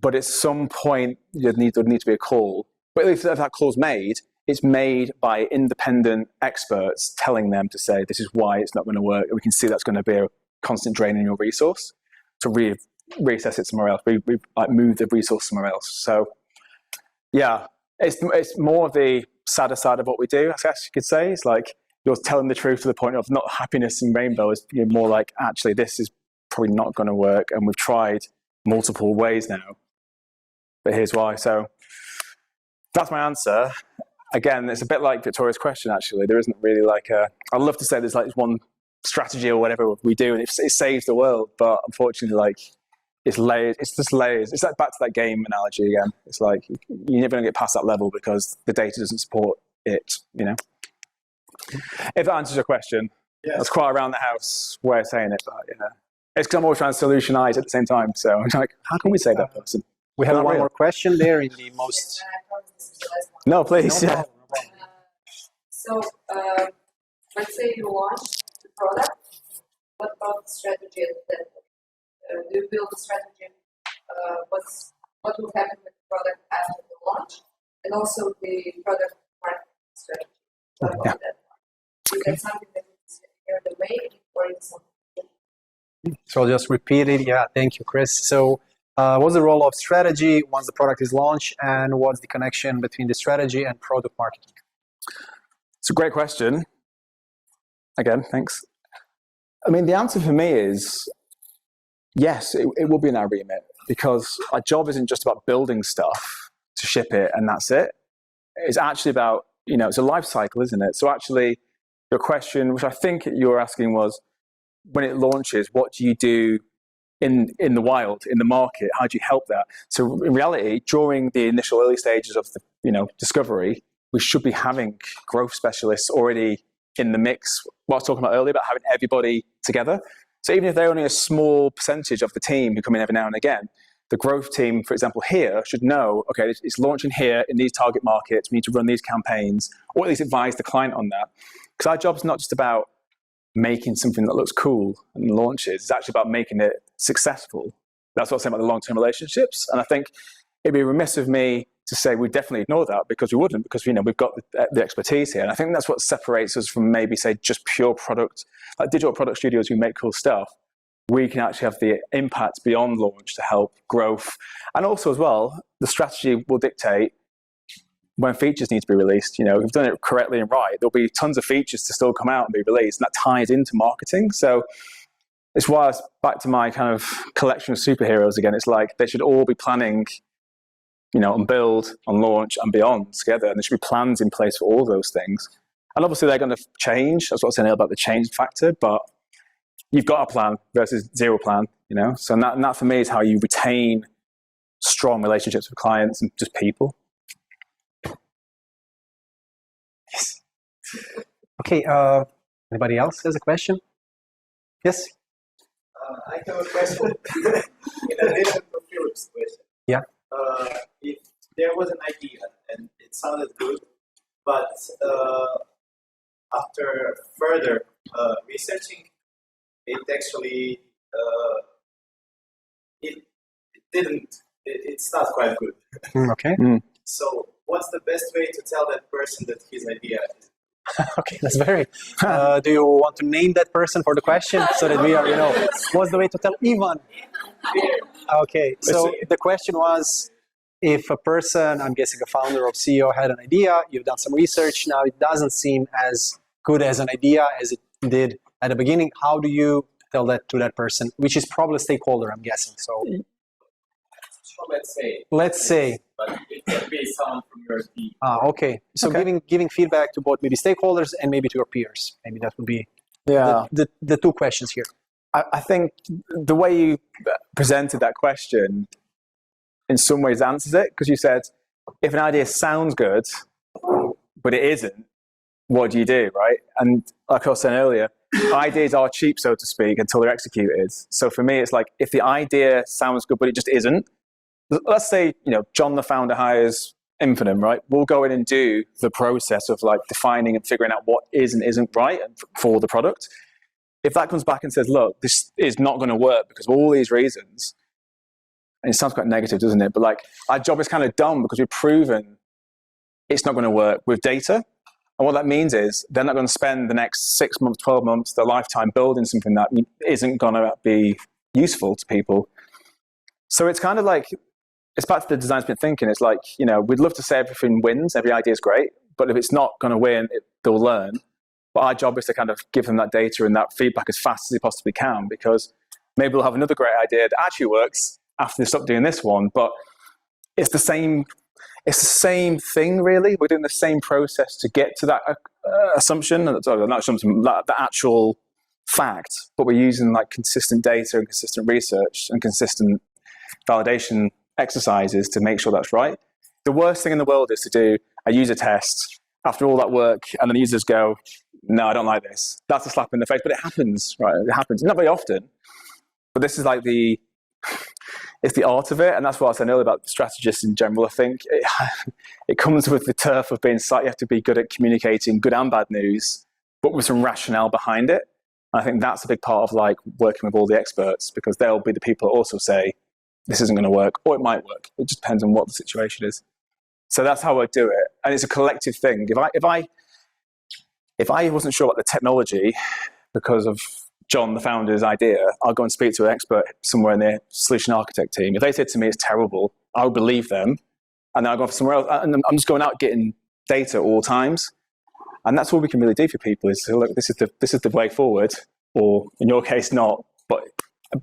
But at some point, there'd need to be a call. But if that call's made, it's made by independent experts telling them to say, this is why it's not going to work. And we can see that's going to be a constant drain in your resource. To reassess it somewhere else. We move the resource somewhere else. So, yeah, it's more of the sadder side of what we do, I guess you could say. It's like you're telling the truth to the point of not happiness and rainbow. It's more like, actually, this is probably not going to work. And we've tried multiple ways now. But here's why. So that's my answer. Again, it's a bit like Victoria's question, actually. There isn't really I'd love to say there's one strategy or whatever we do and it saves the world. But unfortunately, it's layers. It's just layers. It's back to that game analogy again. It's you're never going to get past that level because the data doesn't support it, If that answers your question, yes. That's quite around the house way of saying it, but it's because I'm always trying to solutionize at the same time. So I'm how can we save that person? We have one more question there in the most. No, please. No yeah. So, let's say you launch the product. What about the strategy at that point? Do you build a strategy? What will happen with the product after the launch, and also the product marketing strategy? What about that one? Is that something that is here the way, or is something? So I'll just repeat it. Yeah, thank you, Chris. So. What's the role of strategy once the product is launched, and what's the connection between the strategy and product marketing? It's a great question. Again, thanks. I mean, the answer for me is yes, it will be in our remit because our job isn't just about building stuff to ship it and that's it. It's actually about, it's a life cycle, isn't it? So actually, your question, which I think you were asking was, when it launches, what do you do in the wild, in the market? How do you help that? So in reality, during the initial early stages of the discovery, we should be having growth specialists already in the mix. What I was talking about earlier about having everybody together. So even if they're only a small percentage of the team who come in every now and again, the growth team, for example, here should know, okay, it's launching here in these target markets. We need to run these campaigns, or at least advise the client on that. Because our job's not just about making something that looks cool and launches. It's actually about making it successful. That's what I'm saying about the long-term relationships. And I think it'd be remiss of me to say we definitely ignore that because we wouldn't, because we've got the expertise here. And I think that's what separates us from maybe say just pure product, like digital product studios who make cool stuff. We can actually have the impact beyond launch to help growth. And also as well, the strategy will dictate when features need to be released. If we've done it correctly and right, there'll be tons of features to still come out and be released, and that ties into marketing. So it's why it's back to my kind of collection of superheroes again. It's they should all be planning, on build, on launch, and beyond together, and there should be plans in place for all those things. And obviously they're going to change. That's what I was saying about the change factor, but you've got a plan versus zero plan, So and that for me is how you retain strong relationships with clients and just people. Okay, anybody else has a question? Yes? I have a question in addition to Philip's question. Yeah. If there was an idea and it sounded good, but after further researching, it actually it didn't. It's not quite good. Okay. So, what's the best way to tell that person that his idea is? Okay, that's very. Do you want to name that person for the question so that we are, what's the way to tell Ivan? Okay, so the question was, if a person, I'm guessing a founder or CEO, had an idea, you've done some research, now it doesn't seem as good as an idea as it did at the beginning, how do you tell that to that person, which is probably a stakeholder, I'm guessing? So let's say. But it could be someone from your team. Okay. So giving feedback to both maybe stakeholders and maybe to your peers. Maybe that would be the two questions here. I think the way you presented that question in some ways answers it, because you said, if an idea sounds good, but it isn't, what do you do, right? And like I was saying earlier, ideas are cheap, so to speak, until they're executed. So for me, it's like, if the idea sounds good, but it just isn't, let's say, John, the founder, hires Infinum, right? We'll go in and do the process of like defining and figuring out what is and isn't right for the product. If that comes back and says, look, this is not going to work because of all these reasons, and it sounds quite negative, doesn't it? But like, our job is kind of done because we've proven it's not going to work with data. And what that means is they're not going to spend the next 6 months, 12 months, their lifetime building something that isn't going to be useful to people. So it's kind of like, it's back to the design sprint thinking. It's like, we'd love to say everything wins, every idea is great, but if it's not going to win, they'll learn. But our job is to kind of give them that data and that feedback as fast as we possibly can, because maybe we'll have another great idea that actually works after they stop doing this one. But it's the same thing, really. We're doing the same process to get to that assumption, not assumption, the actual fact, but we're using like consistent data and consistent research and consistent validation exercises to make sure that's right. The worst thing in the world is to do a user test after all that work and then the users go, no, I don't like this. That's a slap in the face, but it happens, right? It happens. Not very often, but this is like it's the art of it. And that's what I was saying earlier about strategists in general. I think it comes with the turf of being you have to be good at communicating good and bad news, but with some rationale behind it. And I think that's a big part of like working with all the experts, because they'll be the people that also say, this isn't going to work, or it might work. It just depends on what the situation is. So that's how I do it. And it's a collective thing. If I wasn't sure about the technology because of John, the founder's idea, I'll go and speak to an expert somewhere in the solution architect team. If they said to me it's terrible, I would believe them. And then I'll go somewhere else. And I'm just going out getting data all times. And that's all we can really do for people is, look, this is the way forward, or in your case, not. But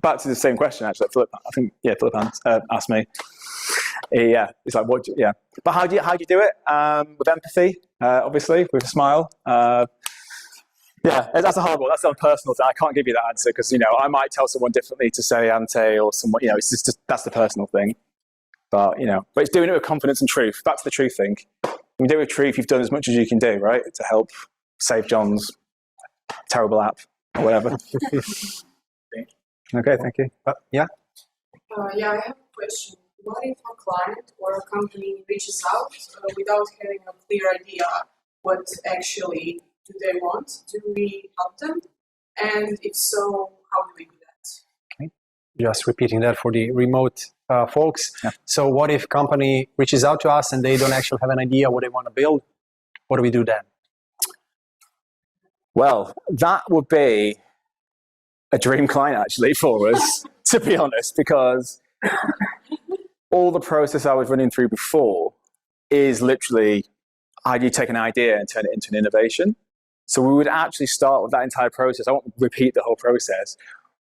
back to the same question, actually. Philip asked me. Yeah, it's like, But how do you do it? With empathy, obviously, with a smile. Yeah, that's a hard one. That's a personal thing. I can't give you that answer because, I might tell someone differently to say ante or someone, it's just that's the personal thing. But it's doing it with confidence and truth. That's the truth thing. When you do it with truth, you've done as much as you can do, right? To help save John's terrible app or whatever. Okay, thank you. Yeah? Yeah, I have a question. What if a client or a company reaches out without having a clear idea what actually do they want? Do we help them? And if so, how do we do that? Okay. Just repeating that for the remote folks. Yeah. So what if company reaches out to us and they don't actually have an idea what they want to build? What do we do then? Well, that would be a dream client actually for us, to be honest, because all the process I was running through before is literally how do you take an idea and turn it into an innovation. So we would actually start with that entire process. I won't repeat the whole process,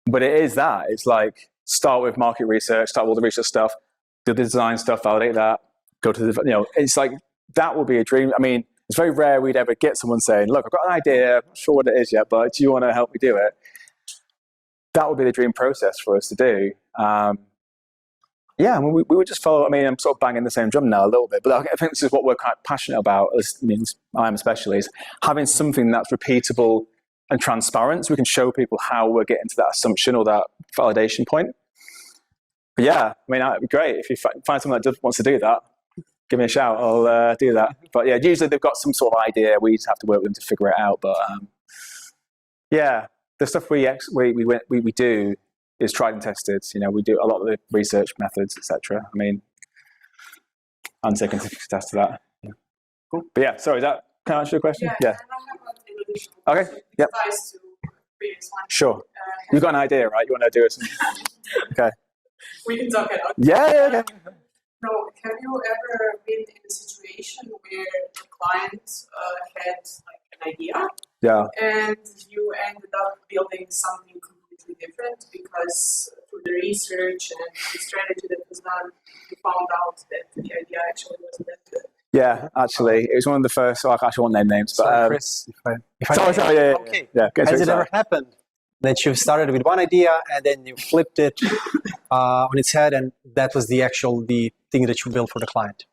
but it is that. It's like start with market research, start with all the research stuff, do the design stuff, validate that, go to the, it's like that would be a dream. I mean, it's very rare we'd ever get someone saying, look, I've got an idea, I'm not sure what it is yet, but do you want to help me do it? That would be the dream process for us to do. yeah, I mean, we would just follow. I mean, I'm sort of banging the same drum now a little bit, but I think this is what we're quite passionate about. I'm especially is having something that's repeatable and transparent, so we can show people how we're getting to that assumption or that validation point. But yeah, I mean, it'd be great if you find someone that wants to do that. Give me a shout. I'll do that. But yeah, usually they've got some sort of idea. We just have to work with them to figure it out. But yeah, the stuff we do is tried and tested. You know, we do a lot of the research methods, etc. I mean, I'm taking to test to that. Yeah. Cool. But yeah, sorry, can I answer your question? Yeah. And I have Okay. Yep. Advice to previous one. Sure. You've got an idea, right? You want to do it? Okay. We can talk it out. Yeah. Okay. No, have you ever been in a situation where the client had like an idea, and you ended up building something completely different because through the research and the strategy that was done, you found out that the idea actually wasn't that good? Yeah, actually, it was one of the first. So I actually won't name names, but Sorry, Chris. sorry, yeah. Okay. Yeah. Has it ever happened that you've started with one idea and then you flipped it on its head, and that was the thing that you built for the client?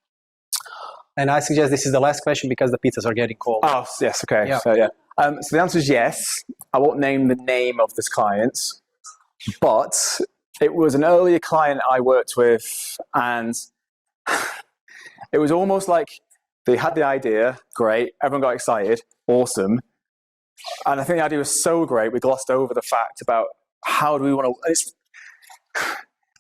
And I suggest this is the last question because the pizzas are getting cold. Oh, yes, okay. Yeah. So, yeah. So the answer is yes. I won't name the name of this client, but it was an earlier client I worked with, and it was almost like they had the idea, great, everyone got excited, awesome. And I think the idea was so great, we glossed over the fact about how do we want to...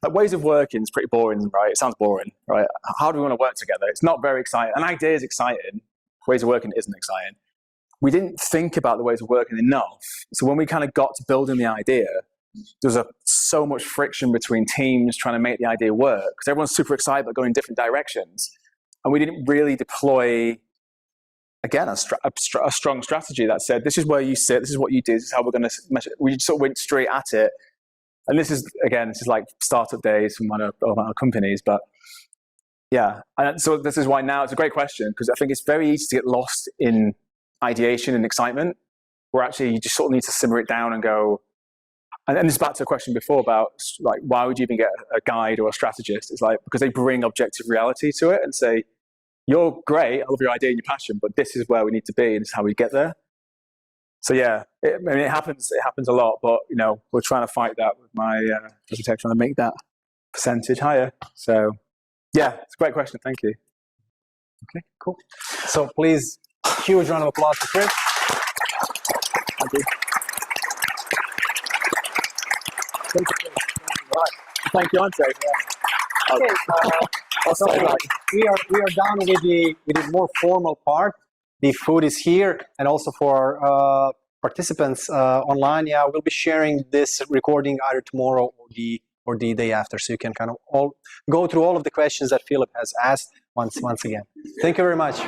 Like ways of working is pretty boring, right? It sounds boring, right? How do we want to work together? It's not very exciting. An idea is exciting. Ways of working isn't exciting. We didn't think about the ways of working enough. So when we kind of got to building the idea, there was so much friction between teams trying to make the idea work because everyone's super excited but going in different directions. And we didn't really deploy, again, a strong strategy that said, this is where you sit, this is what you do, this is how we're going to measure. We sort of went straight at it. And this is like startup days from one of our companies, but yeah. And so this is why now it's a great question, because I think it's very easy to get lost in ideation and excitement, where actually you just sort of need to simmer it down and go, and this is back to a question before about like, why would you even get a guide or a strategist? It's like, because they bring objective reality to it and say, you're great, I love your idea and your passion, but this is where we need to be and this is how we get there. So yeah, it happens a lot, but you know, we're trying to fight that with my presentation, trying to make that percentage higher. So yeah, it's a great question. Thank you. Okay, cool. So please, huge round of applause for Chris. Thank you. Thank you, Andre. Yeah. Okay, so we are done with the more formal part. The food is here, and also for participants online, yeah, we'll be sharing this recording either tomorrow or the day after, so you can kind of go through all of the questions that Philip has asked once again. Thank you very much.